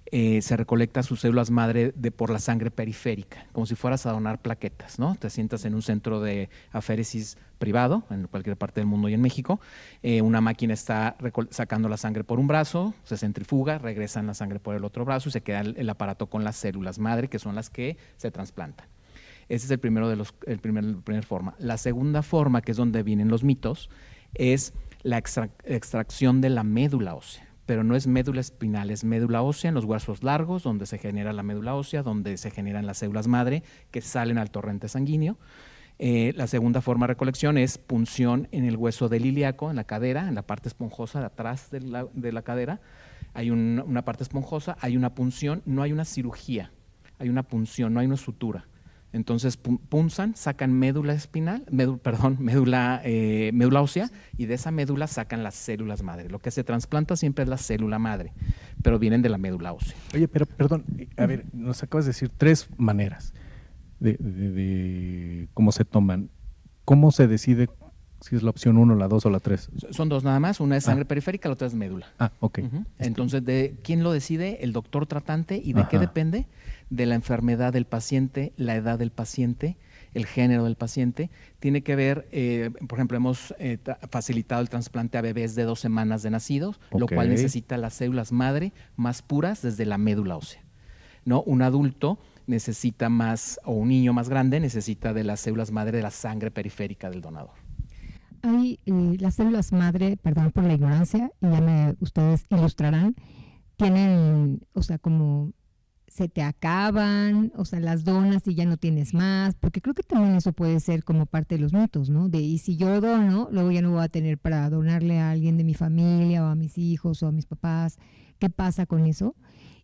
se recolecta sus células madre por la sangre periférica, como si fueras a donar plaquetas, ¿no? Te sientas en un centro de aféresis privado, en cualquier parte del mundo y en México. Una máquina está sacando la sangre por un brazo, se centrifuga, regresan la sangre por el otro brazo y se queda el aparato con las células madre, que son las que se trasplantan. Ese es el primero de la primera forma. La segunda forma, que es donde vienen los mitos, es la extracción de la médula ósea. Pero no es médula espinal, es médula ósea en los huesos largos, donde se genera la médula ósea, donde se generan las células madre que salen al torrente sanguíneo. La segunda forma de recolección es punción en el hueso del ilíaco, en la cadera, en la parte esponjosa de atrás de la cadera. Hay una parte esponjosa, hay una punción, no hay una cirugía, hay una punción, no hay una sutura. Entonces punzan, sacan médula espinal, médula ósea, y de esa médula sacan las células madre. Lo que se trasplanta siempre es la célula madre, pero vienen de la médula ósea.
Oye, pero perdón, a ver, nos acabas de decir 3 maneras de cómo se toman. ¿Cómo se decide si es la opción 1, la 2 o la 3?
Son 2 nada más, una es sangre periférica, la otra es médula.
Ok.
Entonces, ¿quién lo decide? El doctor tratante. ¿Y de qué depende? De la enfermedad del paciente, la edad del paciente, el género del paciente. Tiene que ver, por ejemplo, hemos facilitado el trasplante a bebés de 2 semanas de nacidos, lo cual necesita las células madre más puras desde la médula ósea, ¿no? Un adulto necesita más, o un niño más grande necesita de las células madre de la sangre periférica del donador.
Hay las células madre, perdón por la ignorancia, y ya ustedes ilustrarán, tienen, o sea, como se te acaban, o sea, las donas y ya no tienes más, porque creo que también eso puede ser como parte de los mitos, ¿no? Y si yo dono, luego ya no voy a tener para donarle a alguien de mi familia o a mis hijos o a mis papás. ¿Qué pasa con eso?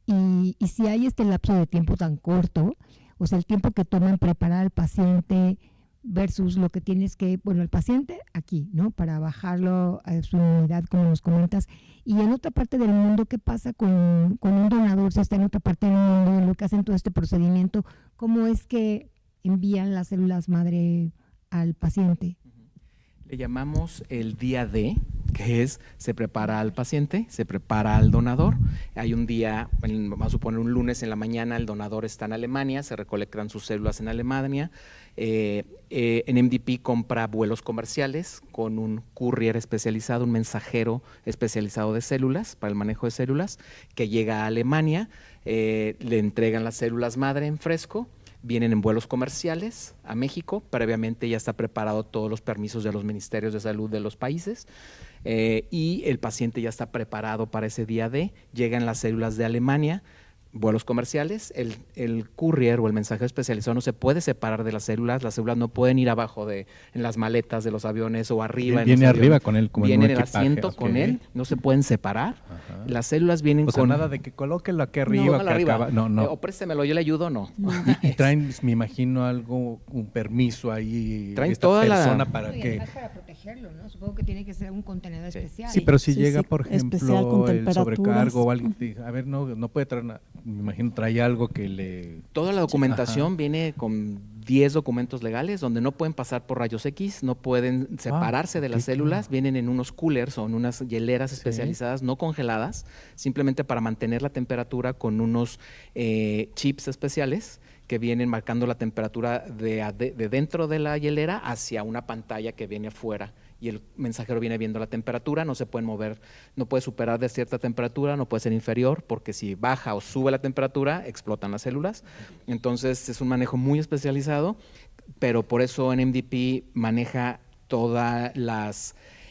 Y si hay este lapso de tiempo tan corto, o sea, el tiempo que toma en preparar al paciente versus lo que tienes que, el paciente aquí, ¿no? Para bajarlo a su inmunidad, como nos comentas. Y en otra parte del mundo, ¿qué pasa con un donador? Si está en otra parte del mundo, en lo que hacen todo este procedimiento, ¿cómo es que envían las células madre al paciente?
Le llamamos el día D, que es, se prepara al paciente, se prepara al donador. Hay un día, vamos a suponer un lunes en la mañana, el donador está en Alemania, se recolectan sus células en Alemania. En MDP compra vuelos comerciales con un courier especializado, un mensajero especializado de células, para el manejo de células, que llega a Alemania, le entregan las células madre en fresco, vienen en vuelos comerciales a México, previamente ya está preparado todos los permisos de los ministerios de salud de los países, y el paciente ya está preparado para ese día D, llegan las células de Alemania, vuelos comerciales, el courier o el mensajero especializado no se puede separar de las células no pueden ir abajo en las maletas de los aviones o arriba.
Viene arriba con él, como
viene en el asiento con él, no se pueden separar. Ajá. Las células vienen
con nada de que colóquelo aquí arriba,
no, arriba.
No.
O préstemelo, yo le ayudo, no.
Y traen, me imagino, un permiso ahí.
Traen toda
persona
la...
para
y
que...
además para protegerlo, ¿no? Supongo que tiene que ser un contenedor especial.
Sí, pero si llega, por ejemplo, el sobrecargo o alguien, a ver, no puede traer nada. Me imagino trae algo que le...
Toda la documentación viene con 10 documentos legales donde no pueden pasar por rayos X, no pueden separarse de las células, vienen en unos coolers o en unas hieleras especializadas, no congeladas, simplemente para mantener la temperatura con unos chips especiales que vienen marcando la temperatura de dentro de la hielera hacia una pantalla que viene afuera. Y el mensajero viene viendo la temperatura, no se pueden mover, no puede superar de cierta temperatura, no puede ser inferior, porque si baja o sube la temperatura, explotan las células. Entonces es un manejo muy especializado, pero por eso en MDP maneja todas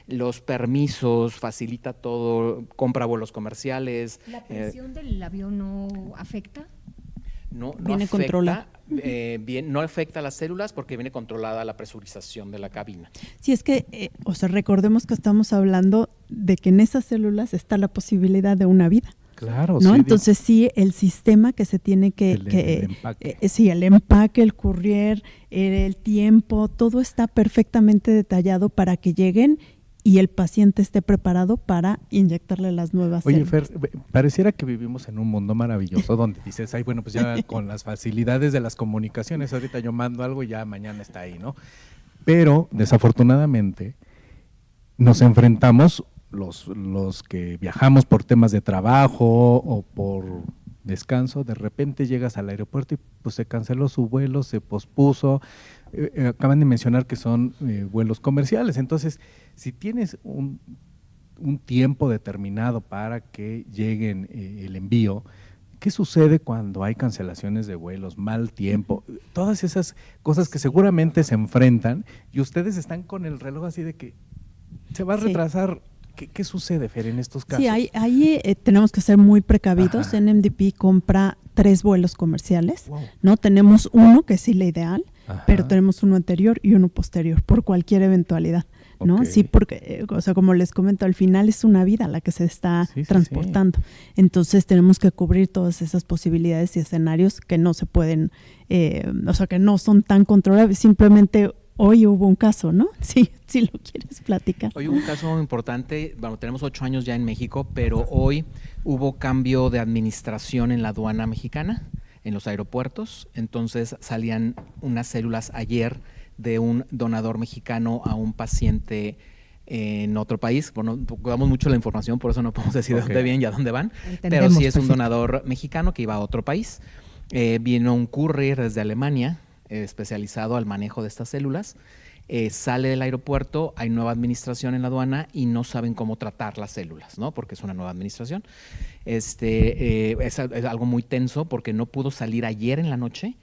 los permisos, facilita todo, compra vuelos comerciales.
¿La presión del avión no afecta?
No
viene
afecta,
controlada.
No afecta a las células porque viene controlada la presurización de la cabina.
Sí, es que, recordemos que estamos hablando de que en esas células está la posibilidad de una vida.
Claro,
¿no?
sí.
Entonces sí, el sistema que se tiene
el empaque.
El empaque, el courier, el tiempo, todo está perfectamente detallado para que lleguen y el paciente esté preparado para inyectarle las nuevas células.
Fer, pareciera que vivimos en un mundo maravilloso donde dices, pues ya con las facilidades de las comunicaciones, ahorita yo mando algo y ya mañana está ahí, ¿no? Pero desafortunadamente nos enfrentamos, los que viajamos por temas de trabajo o por descanso, de repente llegas al aeropuerto y pues se canceló su vuelo, se pospuso. Acaban de mencionar que son vuelos comerciales, entonces si tienes un tiempo determinado para que lleguen el envío, ¿qué sucede cuando hay cancelaciones de vuelos, mal tiempo? Todas esas cosas que seguramente se enfrentan y ustedes están con el reloj así de que se va a retrasar. ¿Qué sucede, Fer, en estos casos?
Sí, ahí tenemos que ser muy precavidos. Ajá. NMDP compra 3 vuelos comerciales, wow. ¿No? Tenemos uno que es sí la ideal, ajá. Pero tenemos uno anterior y uno posterior por cualquier eventualidad, ¿no? Okay. Sí, porque, o sea, como les comento, al final es una vida la que se está transportando. Sí. Entonces tenemos que cubrir todas esas posibilidades y escenarios que no se pueden, o sea, que no son tan controlables. Simplemente hoy hubo un caso, ¿no? Sí, si lo quieres platicar.
Hoy hubo un caso importante, bueno, tenemos 8 años ya en México, pero hoy hubo cambio de administración en la aduana mexicana, en los aeropuertos, entonces salían unas células ayer de un donador mexicano a un paciente en otro país. Bueno, damos mucho la información, por eso no podemos decir de dónde vienen y a dónde van, pero sí es un donador mexicano que iba a otro país. Vino un courier desde Alemania, especializado al manejo de estas células, sale del aeropuerto, hay nueva administración en la aduana y no saben cómo tratar las células, ¿no? Porque es una nueva administración. Es algo muy tenso porque no pudo salir ayer en la noche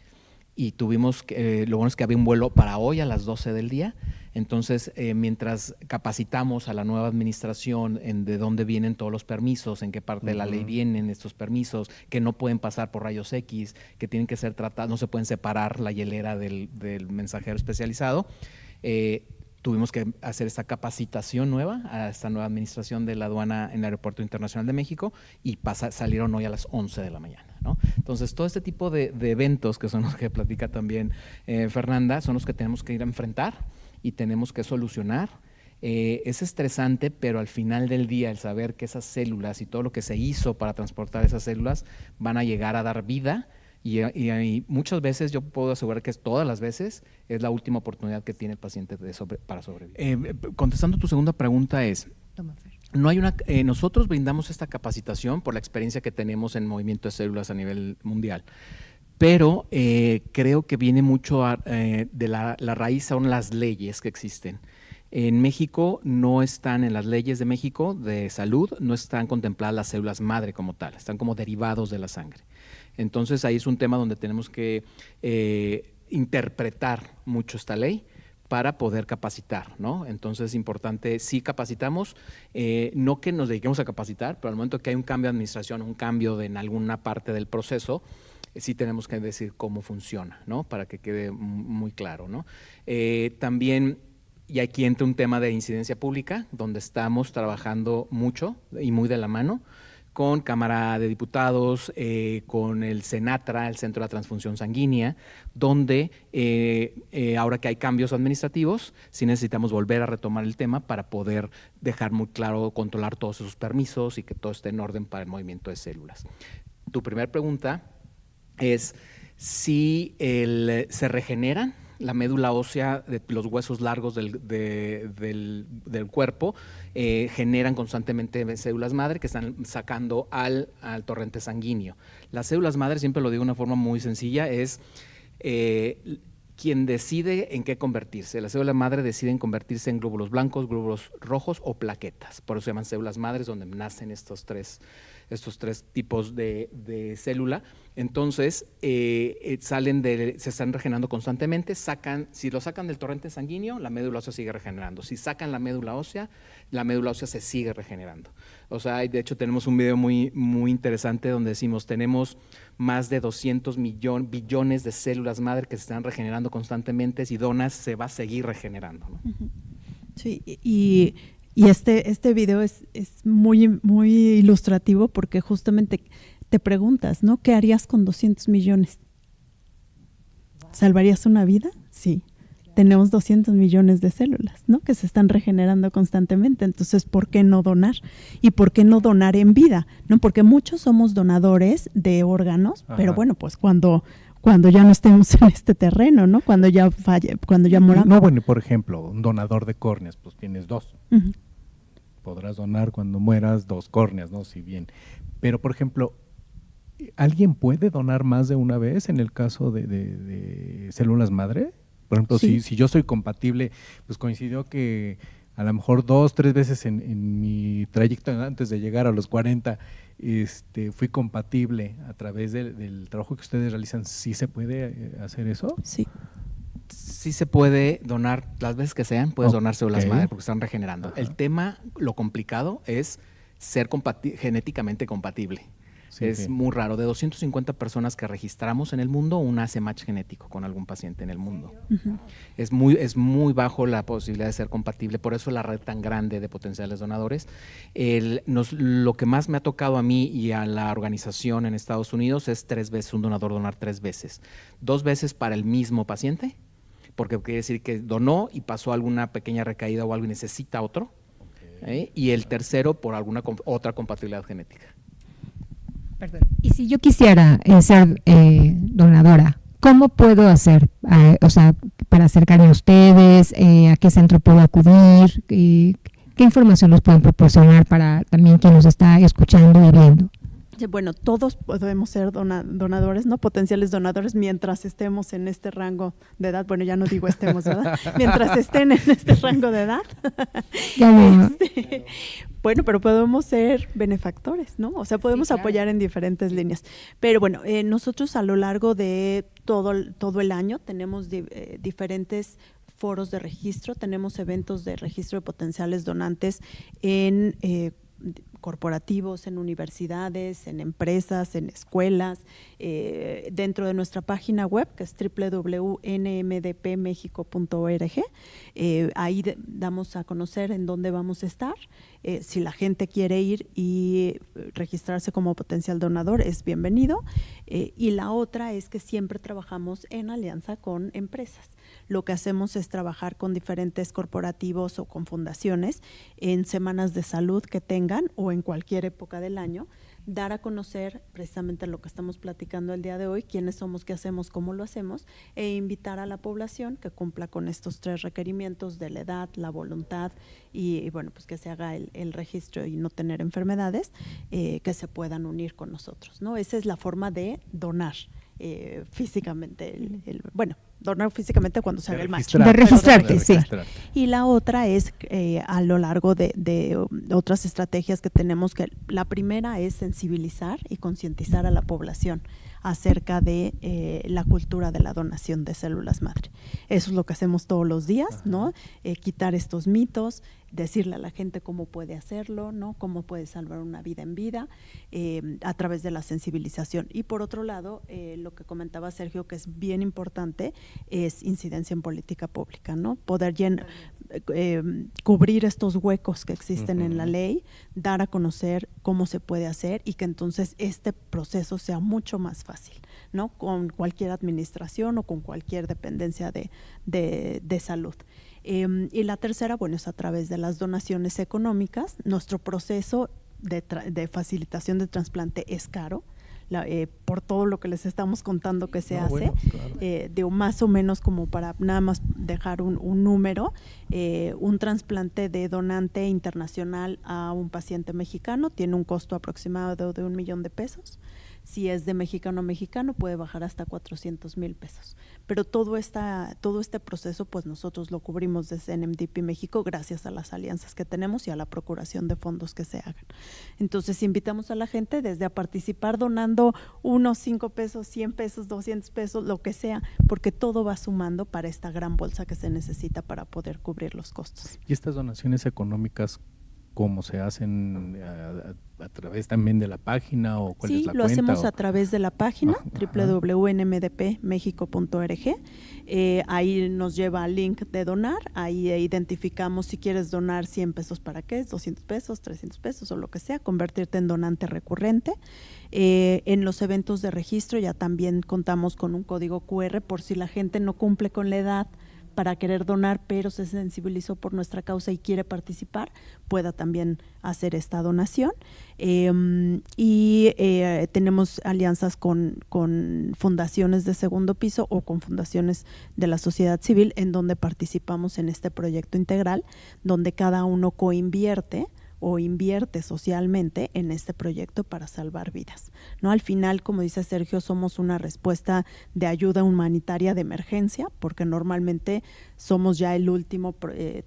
y tuvimos que, lo bueno es que había un vuelo para hoy a las 12 del día. Entonces, mientras capacitamos a la nueva administración en de dónde vienen todos los permisos, en qué parte de la ley vienen estos permisos, que no pueden pasar por rayos X, que tienen que ser tratados, no se pueden separar la hielera del mensajero especializado, tuvimos que hacer esta capacitación nueva a esta nueva administración de la aduana en el Aeropuerto Internacional de México y salieron hoy a las 11 de la mañana, ¿no? Entonces, todo este tipo de eventos, que son los que platica también Fernanda, son los que tenemos que ir a enfrentar y tenemos que solucionar. Es estresante, pero al final del día el saber que esas células y todo lo que se hizo para transportar esas células van a llegar a dar vida y muchas veces, yo puedo asegurar que todas las veces, es la última oportunidad que tiene el paciente para sobrevivir. Contestando tu segunda pregunta nosotros brindamos esta capacitación por la experiencia que tenemos en movimiento de células a nivel mundial. Pero creo que viene mucho de la raíz son las leyes que existen. En México no están, en las leyes de México de salud, no están contempladas las células madre como tal, están como derivados de la sangre. Entonces ahí es un tema donde tenemos que interpretar mucho esta ley para poder capacitar, ¿no? Entonces es importante, sí capacitamos, no que nos dediquemos a capacitar, pero al momento que hay un cambio de administración, un cambio en alguna parte del proceso, sí tenemos que decir cómo funciona, ¿no? Para que quede muy claro, ¿no? También, y aquí entra un tema de incidencia pública, donde estamos trabajando mucho y muy de la mano con Cámara de Diputados, con el CENATRA, el Centro de la Transfusión Sanguínea, donde ahora que hay cambios administrativos, sí necesitamos volver a retomar el tema para poder dejar muy claro, controlar todos esos permisos y que todo esté en orden para el movimiento de células. Tu primera pregunta es si se regeneran la médula ósea de los huesos largos del cuerpo, generan constantemente células madre que están sacando al torrente sanguíneo. Las células madre, siempre lo digo de una forma muy sencilla, es quien decide en qué convertirse. Las células madre deciden convertirse en glóbulos blancos, glóbulos rojos o plaquetas. Por eso se llaman células madres, donde nacen estos tres tipos de célula. Entonces, se están regenerando constantemente, si lo sacan del torrente sanguíneo, la médula ósea sigue regenerando. Si sacan la médula ósea se sigue regenerando. O sea, de hecho tenemos un video muy, muy interesante donde decimos, tenemos más de 200 billones de células madre que se están regenerando constantemente. Si donas, se va a seguir regenerando, ¿no?
Sí, y este video es muy, muy ilustrativo porque justamente te preguntas, ¿no? ¿Qué harías con 200 millones? ¿Salvarías una vida? Sí. Tenemos 200 millones de células, ¿no? Que se están regenerando constantemente. Entonces, ¿por qué no donar? ¿Y por qué no donar en vida? ¿No? Porque muchos somos donadores de órganos, pero bueno, pues cuando cuando ya no estemos en este terreno, ¿no? Cuando ya moramos.
No, bueno, por ejemplo, un donador de córneas, pues tienes 2. Uh-huh. Podrás donar cuando mueras 2 córneas, ¿no? Si bien. Pero, por ejemplo, ¿alguien puede donar más de una vez en el caso de células madre? Por ejemplo, sí. si yo soy compatible, pues coincidió que a lo mejor 2, 3 veces en mi trayecto antes de llegar a los 40, fui compatible a través del trabajo que ustedes realizan. ¿Sí se puede hacer eso?
Sí.
Sí se puede donar las veces que sean, puedes donar células madre porque están regenerando. Ajá. El tema, lo complicado es ser genéticamente compatible. Sí, es muy raro. De 250 personas que registramos en el mundo, una hace match genético con algún paciente en el mundo. Uh-huh. Es muy bajo la posibilidad de ser compatible, por eso la red tan grande de potenciales donadores. Lo que más me ha tocado a mí y a la organización en Estados Unidos es 3 veces, un donador donar 3 veces. 2 veces para el mismo paciente, porque quiere decir que donó y pasó alguna pequeña recaída o algo y necesita otro. Okay. Y el tercero por alguna otra compatibilidad genética.
Perdón. Y si yo quisiera ser donadora, ¿cómo puedo hacer? Para acercarme a ustedes, ¿a qué centro puedo acudir? ¿Qué información nos pueden proporcionar para también quien nos está escuchando y viendo?
Bueno, todos podemos ser donadores, ¿no? Potenciales donadores mientras estemos en este rango de edad. Bueno, ya no digo estemos, ¿verdad? Mientras estén en este rango de edad. Bueno, pero podemos ser benefactores, ¿no? O sea, podemos apoyar en diferentes líneas. Pero bueno, nosotros a lo largo de todo el año tenemos diferentes foros de registro, tenemos eventos de registro de potenciales donantes en corporativos, en universidades, en empresas, en escuelas, dentro de nuestra página web, que es www.nmdpmexico.org. Ahí damos a conocer en dónde vamos a estar. Si la gente quiere ir y registrarse como potencial donador, es bienvenido. Y la otra es que siempre trabajamos en alianza con empresas. Lo que hacemos es trabajar con diferentes corporativos o con fundaciones en semanas de salud que tengan o en cualquier época del año, dar a conocer precisamente lo que estamos platicando el día de hoy, quiénes somos, qué hacemos, cómo lo hacemos, e invitar a la población que cumpla con estos 3 requerimientos de la edad, la voluntad y bueno, pues que se haga el registro y no tener enfermedades, que se puedan unir con nosotros, ¿no? Esa es la forma de donar físicamente, donar físicamente cuando se haga el match.
De registrarte, sí.
Y la otra es a lo largo de otras estrategias que tenemos, que la primera es sensibilizar y concientizar a la población acerca de la cultura de la donación de células madre. Eso es lo que hacemos todos los días, ¿no? Quitar estos mitos, decirle a la gente cómo puede hacerlo, ¿no? Cómo puede salvar una vida en vida a través de la sensibilización. Y por otro lado, lo que comentaba Sergio, que es bien importante, es incidencia en política pública, ¿no? Poder cubrir estos huecos que existen en la ley, dar a conocer cómo se puede hacer y que entonces este proceso sea mucho más fácil, ¿no? Con cualquier administración o con cualquier dependencia de salud. Y la tercera, bueno, es a través de las donaciones económicas. Nuestro proceso de facilitación de trasplante es caro. Por todo lo que les estamos contando que se hace, bueno, claro. De más o menos, como para nada más dejar un número, un trasplante de donante internacional a un paciente mexicano tiene un costo aproximado de $1 millón. Si es de mexicano a mexicano, puede bajar hasta $400,000. Pero todo este proceso, pues nosotros lo cubrimos desde NMDP México gracias a las alianzas que tenemos y a la procuración de fondos que se hagan. Entonces, invitamos a la gente desde a participar donando unos $5, $100, $200, lo que sea, porque todo va sumando para esta gran bolsa que se necesita para poder cubrir los costos.
¿Y estas donaciones económicas cómo se hacen? ¿A través también de la página o cuál es la cuenta? Sí,
lo hacemos a través de la página www.nmdpmexico.org. Ahí nos lleva al link de donar, ahí identificamos si quieres donar $100 para qué, $200, $300 o lo que sea, convertirte en donante recurrente. En los eventos de registro ya también contamos con un código QR por si la gente no cumple con la edad para querer donar, pero se sensibilizó por nuestra causa y quiere participar, pueda también hacer esta donación. Tenemos alianzas con fundaciones de segundo piso o con fundaciones de la sociedad civil, en donde participamos en este proyecto integral, donde cada uno coinvierte o invierte socialmente en este proyecto para salvar vidas, ¿no? Al final, como dice Sergio, somos una respuesta de ayuda humanitaria de emergencia, porque normalmente somos ya el último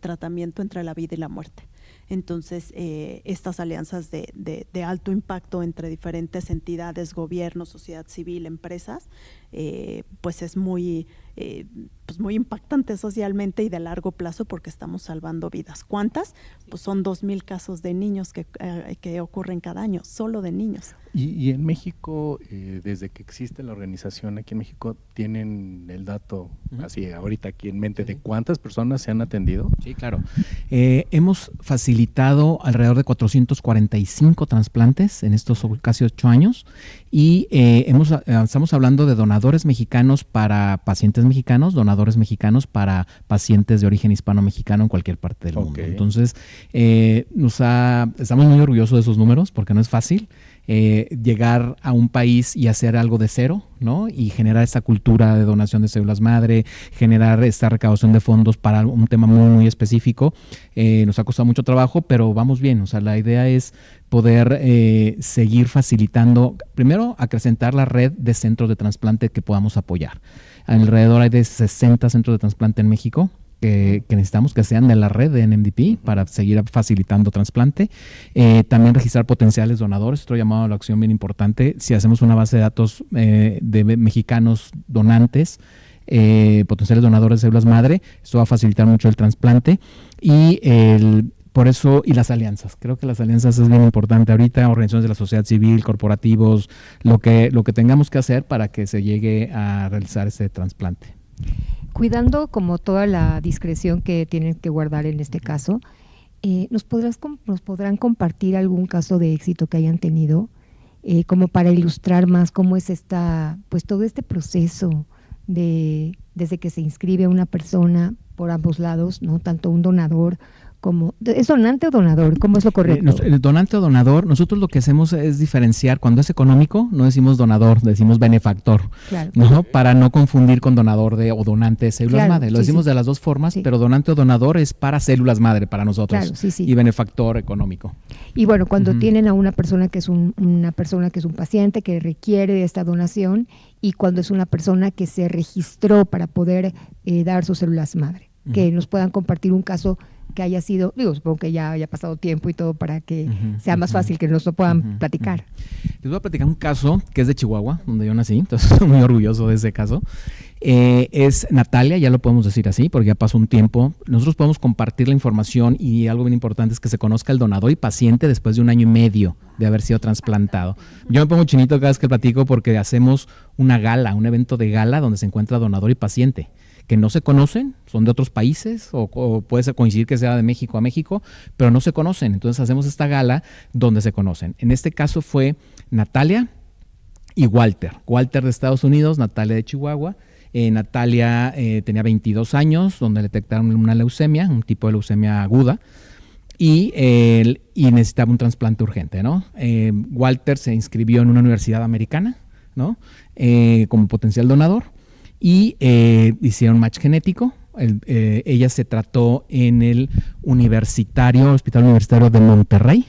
tratamiento entre la vida y la muerte. Entonces, estas alianzas de alto impacto entre diferentes entidades, gobierno, sociedad civil, empresas, pues es muy impactante socialmente y de largo plazo, porque estamos salvando vidas. ¿Cuántas? Pues son 2,000 casos de niños que ocurren cada año, solo de niños.
Y en México, desde que existe la organización aquí en México, ¿tienen el dato así ahorita aquí en mente de cuántas personas se han atendido?
Sí, claro. Hemos facilitado alrededor de 445 trasplantes en estos casi 8 años y estamos hablando de donadores mexicanos para pacientes mexicanos, donadores mexicanos para pacientes de origen hispano-mexicano en cualquier parte del mundo. Entonces, estamos muy orgullosos de esos números porque no es fácil. Llegar a un país y hacer algo de cero, ¿no? Y generar esta cultura de donación de células madre, generar esta recaudación de fondos para un tema muy, muy específico. Nos ha costado mucho trabajo, pero vamos bien. O sea, la idea es poder seguir facilitando, primero, acrecentar la red de centros de trasplante que podamos apoyar. Alrededor hay de 60 centros de trasplante en México. Que necesitamos que sean de la red de NMDP para seguir facilitando trasplante. También registrar potenciales donadores, otro llamado a la acción bien importante. Si hacemos una base de datos de mexicanos donantes, potenciales donadores de células madre, esto va a facilitar mucho el trasplante. Por eso, y las alianzas. Creo que las alianzas es bien importante ahorita, organizaciones de la sociedad civil, corporativos, lo que tengamos que hacer para que se llegue a realizar ese trasplante.
Cuidando como toda la discreción que tienen que guardar en este caso, ¿nos podrán compartir algún caso de éxito que hayan tenido, como para ilustrar más cómo es pues todo este proceso desde que se inscribe una persona por ambos lados, ¿no? Tanto un donador como, ¿es donante o donador? ¿Cómo es lo correcto?
El donante o donador, nosotros lo que hacemos es diferenciar. Cuando es económico, no decimos donador, decimos benefactor, claro, ¿no? Para no confundir con donador o donante de células madre. Lo decimos de las dos formas, pero donante o donador es para células madre, para nosotros, y benefactor económico.
Y bueno, cuando tienen a una persona que es una persona que es un paciente que requiere de esta donación, y cuando es una persona que se registró para poder dar sus células madre, que nos puedan compartir un caso que haya sido, supongo que ya haya pasado tiempo y todo para que sea más fácil que nos lo puedan platicar.
Les voy a platicar un caso que es de Chihuahua, donde yo nací, entonces estoy muy orgulloso de ese caso. Es Natalia, ya lo podemos decir así, porque ya pasó un tiempo. Nosotros podemos compartir la información y algo bien importante es que se conozca el donador y paciente después de 1 año y medio de haber sido trasplantado. Yo me pongo chinito cada vez que platico porque hacemos una gala, un evento de gala donde se encuentra donador y paciente, que no se conocen, son de otros países o puede coincidir que sea de México a México, pero no se conocen. Entonces hacemos esta gala donde se conocen. En este caso fue Natalia y Walter. Walter de Estados Unidos, Natalia de Chihuahua. Natalia tenía 22 años, donde le detectaron una leucemia, un tipo de leucemia aguda, y necesitaba un trasplante urgente, ¿no? Walter se inscribió en una universidad americana, ¿no? Como potencial donador. Y hicieron match genético. Ella se trató en el Hospital Universitario de Monterrey,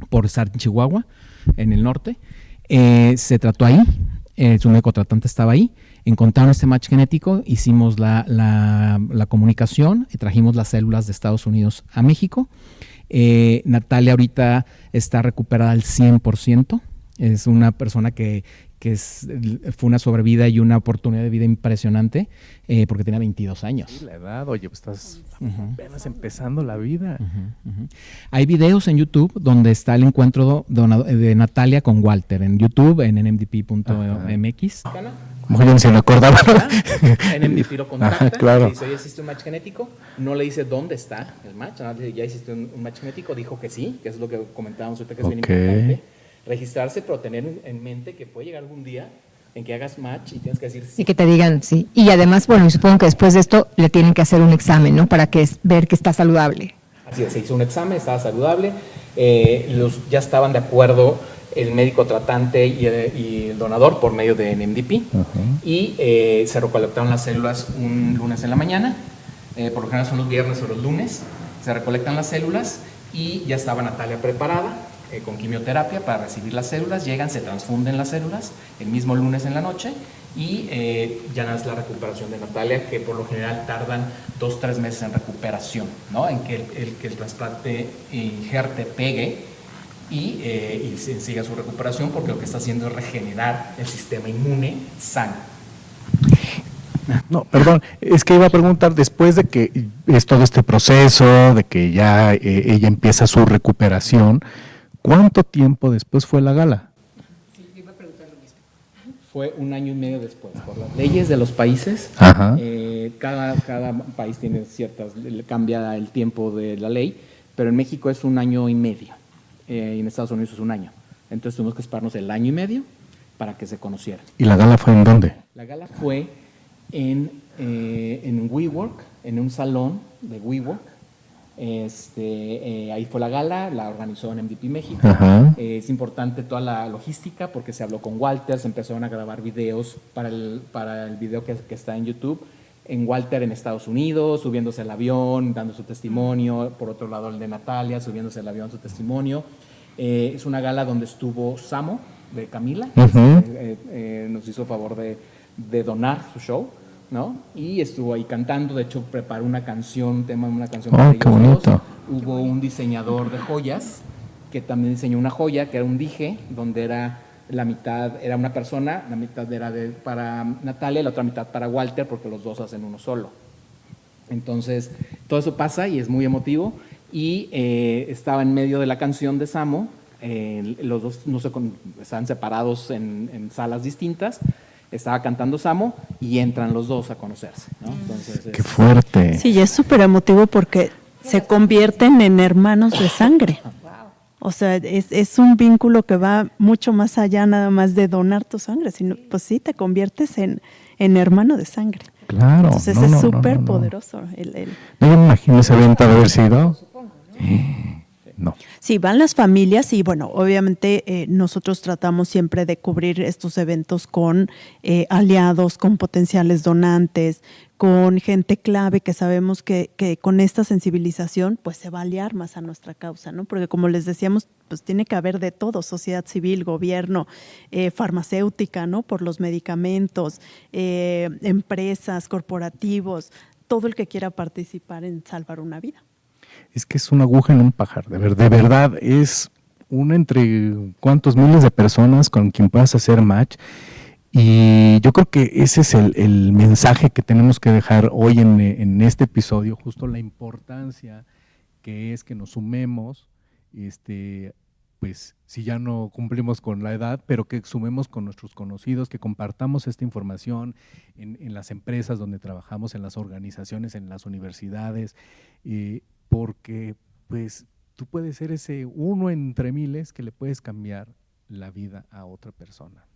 por estar en Chihuahua, en el norte. Se trató ahí, su médico tratante estaba ahí. Encontraron este match genético, hicimos la comunicación y trajimos las células de Estados Unidos a México. Natalia ahorita está recuperada al 100%. Es una persona que fue una sobrevida y una oportunidad de vida impresionante, porque tenía 22 años.
Sí, la edad, oye, pues estás apenas empezando la vida.
Hay videos en YouTube donde está el encuentro de Natalia con Walter, en YouTube, en nmdp.mx.
Muy bien, se me acordaba.
NMDP lo contacta,
claro.
Le dice, oye, ¿hiciste un match genético? No le dice dónde está el match, ya hiciste un match genético, dijo que sí, que es lo que comentábamos ahorita, que es bien importante. Registrarse, pero tener en mente que puede llegar algún día en que hagas match y tienes que decir sí.
Y que te digan sí. Y además, bueno, y supongo que después de esto le tienen que hacer un examen, ¿no? Para ver que está saludable.
Así es, se hizo un examen, estaba saludable, ya estaban de acuerdo el médico tratante y el donador por medio de NMDP, y se recolectaron las células un lunes en la mañana, por lo general son los viernes o los lunes, se recolectan las células y ya estaba Natalia preparada con quimioterapia para recibir las células, llegan, se transfunden las células el mismo lunes en la noche y ya es la recuperación de Natalia, que por lo general tardan 2-3 meses en recuperación, ¿no? En que el trasplante injerte, pegue y siga su recuperación, porque lo que está haciendo es regenerar el sistema inmune sano.
No, perdón, es que iba a preguntar, después de que es todo este proceso, de que ya ella empieza su recuperación, ¿cuánto tiempo después fue la gala?
Sí, yo iba a preguntar lo mismo.
Fue 1 año y medio después, por las leyes de los países. Cada país tiene cambia el tiempo de la ley, pero en México es 1 año y medio, y en Estados Unidos es 1 año. Entonces tuvimos que esperarnos el 1 año y medio para que se conocieran.
¿Y la gala fue en dónde?
La gala fue en WeWork, en un salón de WeWork. Ahí fue la gala, la organizó NMDP México. Es importante toda la logística porque se habló con Walter, se empezaron a grabar videos para el video que está en YouTube, en Walter en Estados Unidos, subiéndose al avión, dando su testimonio, por otro lado el de Natalia, subiéndose al avión, su testimonio. Es una gala donde estuvo Samo, de Camila, nos hizo favor de donar su show, ¿no? Y estuvo ahí cantando, de hecho preparó una canción para ellos dos. Hubo un diseñador de joyas que también diseñó una joya que era un dije, donde era la mitad era una persona, la mitad era para Natalia y la otra mitad para Walter, porque los dos hacen uno solo. Entonces todo eso pasa y es muy emotivo, y estaba en medio de la canción de Samo. Los dos estaban separados en salas distintas. Estaba cantando Samo y entran los dos a conocerse, ¿no? Entonces,
¡qué fuerte!
Sí, y es súper emotivo porque se convierten en hermanos de sangre. O sea, es un vínculo que va mucho más allá nada más de donar tu sangre, sino pues sí, te conviertes en hermano de sangre.
Claro.
Entonces es súper poderoso.
No me imagino ese evento de haber sido. No.
Sí, van las familias y bueno, obviamente nosotros tratamos siempre de cubrir estos eventos con aliados, con potenciales donantes, con gente clave que sabemos que con esta sensibilización pues se va a aliar más a nuestra causa, ¿no? Porque como les decíamos, pues tiene que haber de todo, sociedad civil, gobierno, farmacéutica, ¿no? Por los medicamentos, empresas, corporativos, todo el que quiera participar en salvar una vida.
Es que es una aguja en un pajar, de verdad, es una entre cuantos miles de personas con quien puedas hacer match, y yo creo que ese es el mensaje que tenemos que dejar hoy en este episodio, justo la importancia que es que nos sumemos, pues si ya no cumplimos con la edad, pero que sumemos con nuestros conocidos, que compartamos esta información en las empresas donde trabajamos, en las organizaciones, en las universidades, porque pues tú puedes ser ese uno entre miles que le puedes cambiar la vida a otra persona,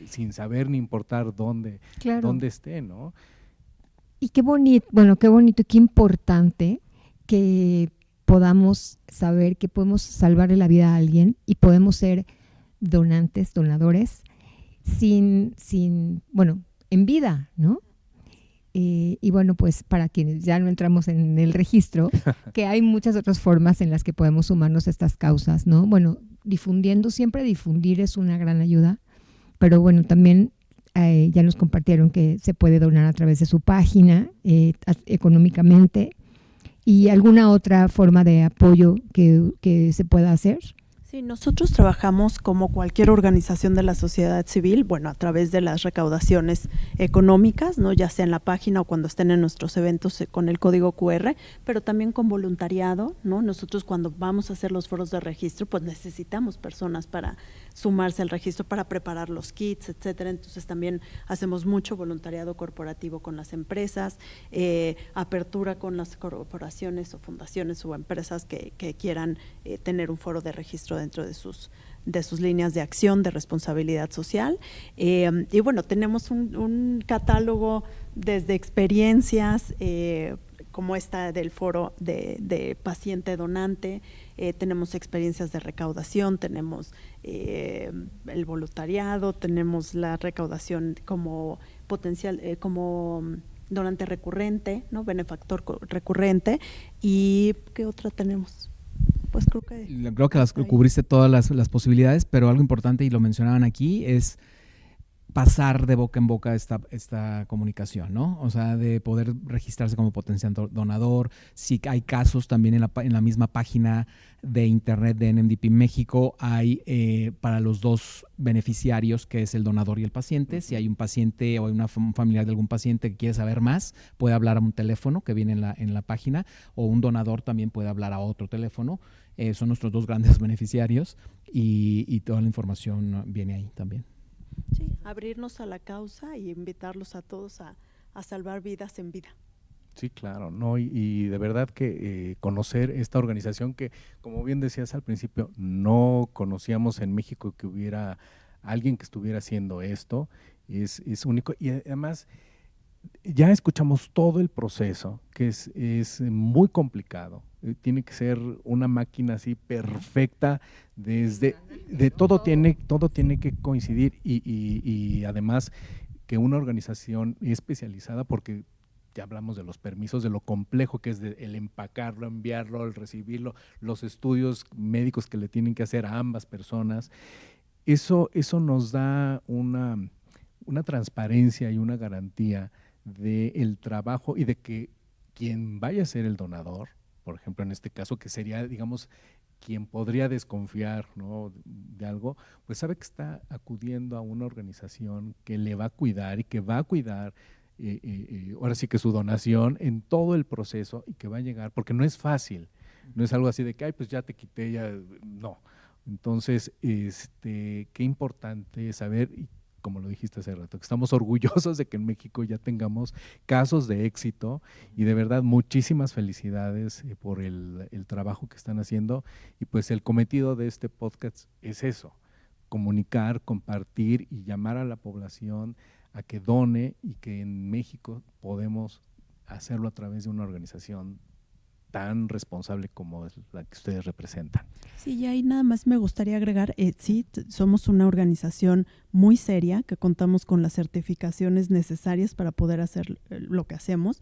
sin saber ni importar dónde esté, ¿no?
Y qué bonito, y qué importante que podamos saber que podemos salvarle la vida a alguien y podemos ser donadores, en vida, ¿no? Y bueno, pues para quienes ya no entramos en el registro, que hay muchas otras formas en las que podemos sumarnos a estas causas, ¿no? Bueno, siempre difundir es una gran ayuda, pero bueno, también ya nos compartieron que se puede donar a través de su página, económicamente, y alguna otra forma de apoyo que se pueda hacer.
Sí, nosotros trabajamos como cualquier organización de la sociedad civil, bueno, a través de las recaudaciones económicas, ¿no? Ya sea en la página o cuando estén en nuestros eventos con el código QR, pero también con voluntariado, ¿no? Nosotros cuando vamos a hacer los foros de registro, pues necesitamos personas para sumarse al registro, para preparar los kits, etcétera. Entonces también hacemos mucho voluntariado corporativo con las empresas, apertura con las corporaciones o fundaciones o empresas que quieran tener un foro de registro de dentro de sus líneas de acción de responsabilidad social. Y bueno, tenemos un catálogo desde experiencias como esta del foro de paciente donante, tenemos experiencias de recaudación, tenemos el voluntariado, tenemos la recaudación como potencial, como donante recurrente, ¿no? Benefactor recurrente. ¿Y qué otra tenemos? Pues creo que
las cubriste todas las posibilidades, pero algo importante, y lo mencionaban aquí, es pasar de boca en boca esta comunicación, ¿no? O sea, de poder registrarse como potencial donador. Si hay casos también en la misma página de internet de NMDP México, hay para los dos beneficiarios, que es el donador y el paciente. Si hay un paciente o hay un familiar de algún paciente que quiere saber más, puede hablar a un teléfono que viene en la página, o un donador también puede hablar a otro teléfono. Son nuestros dos grandes beneficiarios y toda la información viene ahí también.
Sí, abrirnos a la causa y invitarlos a todos a salvar vidas en vida.
Sí, claro, no, y de verdad que conocer esta organización que, como bien decías al principio, no conocíamos en México que hubiera alguien que estuviera haciendo esto, es único. Y además ya escuchamos todo el proceso, que es muy complicado. Tiene que ser una máquina así perfecta, todo tiene que coincidir y además que una organización especializada, porque ya hablamos de los permisos, de lo complejo que es el empacarlo, enviarlo, el recibirlo, los estudios médicos que le tienen que hacer a ambas personas. Eso nos da una transparencia y una garantía del trabajo y de que quien vaya a ser el donador, por ejemplo en este caso, que sería, digamos, quien podría desconfiar, ¿no?, de algo, pues sabe que está acudiendo a una organización que le va a cuidar y que va a cuidar ahora sí que su donación en todo el proceso, y que va a llegar, porque no es fácil, no es algo así de que, ay, pues ya te quité, ya, no. Entonces, qué importante saber, y como lo dijiste hace rato, que estamos orgullosos de que en México ya tengamos casos de éxito, y de verdad muchísimas felicidades por el trabajo que están haciendo. Y pues el cometido de este podcast es eso, comunicar, compartir y llamar a la población a que done, y que en México podemos hacerlo a través de una organización tan responsable como es la que ustedes representan.
Sí, y ahí nada más me gustaría agregar, sí, somos una organización muy seria, que contamos con las certificaciones necesarias para poder hacer lo que hacemos.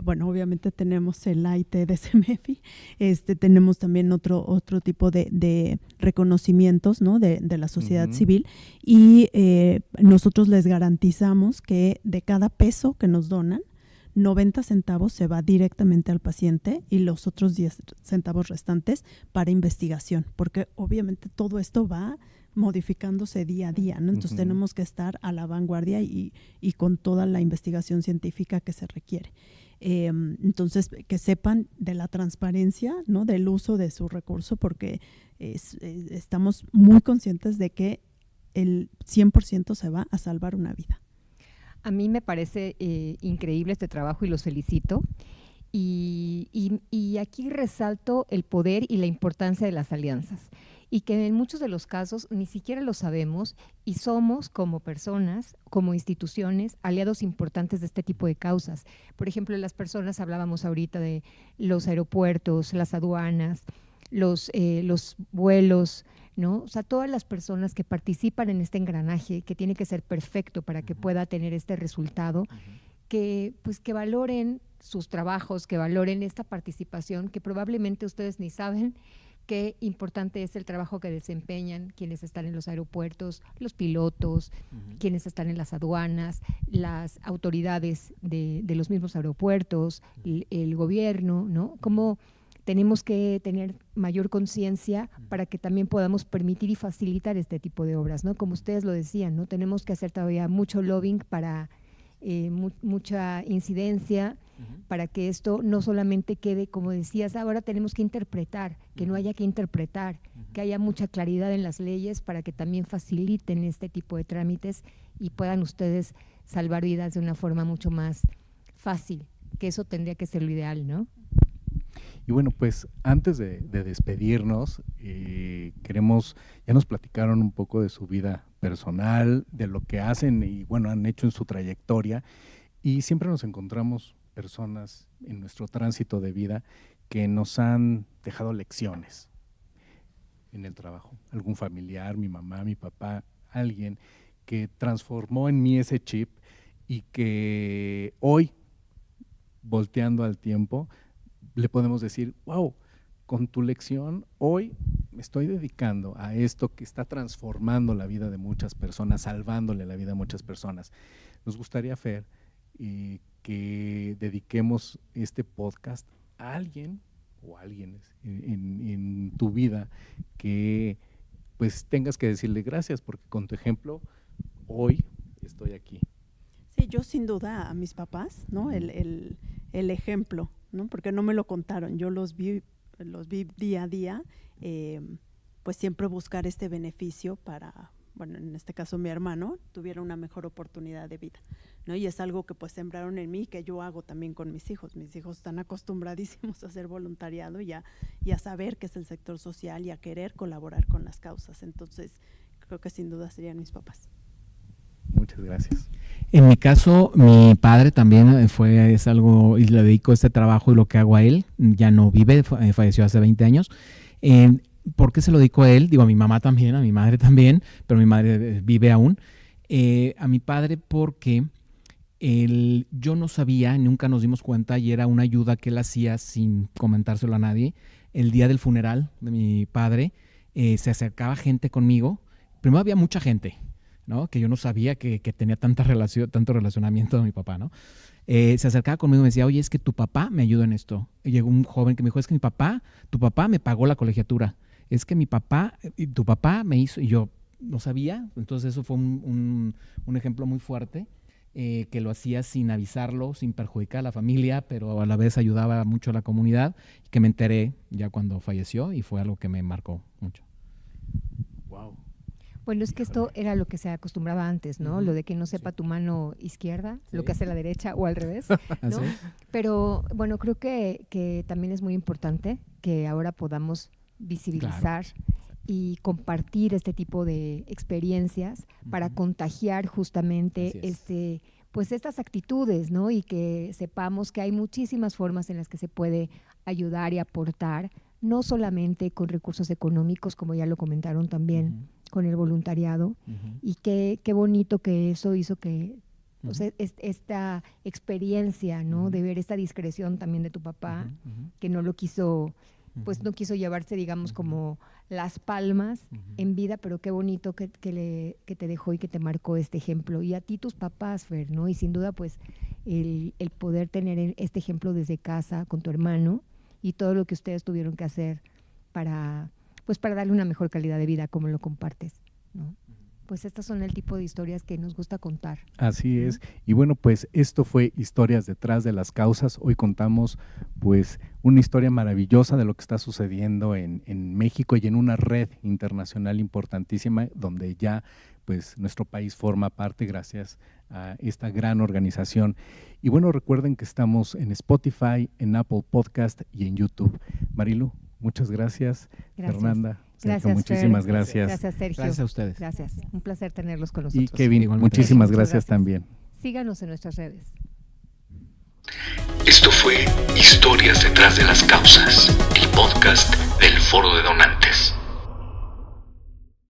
Bueno, obviamente tenemos el AIT de CEMEFI, tenemos también otro tipo de reconocimientos, ¿no?, de la sociedad civil, y nosotros les garantizamos que de cada peso que nos donan, 90 centavos se va directamente al paciente y los otros 10 centavos restantes para investigación, porque obviamente todo esto va modificándose día a día, ¿no? Entonces tenemos que estar a la vanguardia y con toda la investigación científica que se requiere. Entonces, que sepan de la transparencia, ¿no?, del uso de su recurso, porque estamos muy conscientes de que el 100% se va a salvar una vida.
A mí me parece increíble este trabajo y los felicito. Y aquí resalto el poder y la importancia de las alianzas, y que en muchos de los casos ni siquiera lo sabemos, y somos como personas, como instituciones, aliados importantes de este tipo de causas. Por ejemplo, las personas, hablábamos ahorita de los aeropuertos, las aduanas, los vuelos, ¿no? O sea, todas las personas que participan en este engranaje, que tiene que ser perfecto para que pueda tener este resultado, que valoren sus trabajos, que valoren esta participación, que probablemente ustedes ni saben qué importante es el trabajo que desempeñan quienes están en los aeropuertos, los pilotos, quienes están en las aduanas, las autoridades de los mismos aeropuertos, el gobierno, ¿no? Como tenemos que tener mayor conciencia para que también podamos permitir y facilitar este tipo de obras, ¿no? Como ustedes lo decían, ¿no? Tenemos que hacer todavía mucho lobbying para mucha incidencia, para que esto no solamente quede, como decías, ahora tenemos que interpretar, que no haya que interpretar, que haya mucha claridad en las leyes para que también faciliten este tipo de trámites y puedan ustedes salvar vidas de una forma mucho más fácil, que eso tendría que ser lo ideal, ¿no?
Y bueno, pues antes de despedirnos, ya nos platicaron un poco de su vida personal, de lo que hacen y bueno, han hecho en su trayectoria, y siempre nos encontramos personas en nuestro tránsito de vida que nos han dejado lecciones en el trabajo. Algún familiar, mi mamá, mi papá, alguien que transformó en mí ese chip y que hoy, volteando al tiempo, le podemos decir, wow, con tu lección hoy me estoy dedicando a esto que está transformando la vida de muchas personas, salvándole la vida a muchas personas. Nos gustaría, Fer, que dediquemos este podcast a alguien o alguienes en tu vida que pues tengas que decirle gracias, porque con tu ejemplo hoy estoy aquí.
Sí, yo sin duda a mis papás, ¿no? El ejemplo, ¿no? Porque no me lo contaron, yo los vi día a día, pues siempre buscar este beneficio para, bueno, en este caso mi hermano, tuviera una mejor oportunidad de vida, ¿no? Y es algo que pues sembraron en mí, que yo hago también con mis hijos. Mis hijos están acostumbradísimos a hacer voluntariado y a saber qué es el sector social y a querer colaborar con las causas. Entonces, creo que sin duda serían mis papás.
Muchas gracias.
En mi caso, mi padre también es algo, y le dedico este trabajo y lo que hago a él. Ya no vive, falleció hace 20 años. ¿Por qué se lo dedico a él? Digo, a mi mamá también, a mi madre también, pero mi madre vive aún. A mi padre porque yo no sabía, nunca nos dimos cuenta, y era una ayuda que él hacía sin comentárselo a nadie. El día del funeral de mi padre, se acercaba gente conmigo. Primero había mucha gente, ¿no? Que yo no sabía que tenía tanto relacionamiento de mi papá, ¿no? Se acercaba conmigo y me decía, oye, es que tu papá me ayudó en esto. Y llegó un joven que me dijo, es que tu papá me pagó la colegiatura. Es que tu papá me hizo, y yo no sabía. Entonces eso fue un ejemplo muy fuerte, que lo hacía sin avisarlo, sin perjudicar a la familia, pero a la vez ayudaba mucho a la comunidad, que me enteré ya cuando falleció y fue algo que me marcó mucho.
Wow.
Bueno, es que esto era lo que se acostumbraba antes, ¿no? Lo de que no sepa tu mano izquierda, lo que hace la derecha o al revés, ¿no? ¿Sí? Pero bueno, creo que también es muy importante que ahora podamos visibilizar y compartir este tipo de experiencias para contagiar justamente pues estas actitudes, ¿no? Y que sepamos que hay muchísimas formas en las que se puede ayudar y aportar, no solamente con recursos económicos, como ya lo comentaron también, con el voluntariado, y qué bonito que eso hizo que pues, esta experiencia, ¿no? De ver esta discreción también de tu papá, que no lo quiso, pues no quiso llevarse, digamos, como las palmas en vida, pero qué bonito que te dejó y que te marcó este ejemplo. Y a ti tus papás, Fer, ¿no? Y sin duda, pues, el poder tener este ejemplo desde casa con tu hermano y todo lo que ustedes tuvieron que hacer para darle una mejor calidad de vida, como lo compartes, ¿no? Pues estas son el tipo de historias que nos gusta contar.
Así es. Y bueno, pues esto fue Historias detrás de las causas. Hoy contamos pues una historia maravillosa de lo que está sucediendo en México y en una red internacional importantísima donde ya pues nuestro país forma parte gracias a esta gran organización. Y bueno, recuerden que estamos en Spotify, en Apple Podcast y en YouTube. Marilu, muchas gracias. Fernanda, Sergio, muchísimas gracias.
Gracias, Sergio.
Gracias a ustedes.
Gracias. Un placer tenerlos con nosotros.
Y Kevin, muchísimas gracias también.
Síganos en nuestras redes.
Esto fue Historias detrás de las causas, el podcast del Foro de Donantes.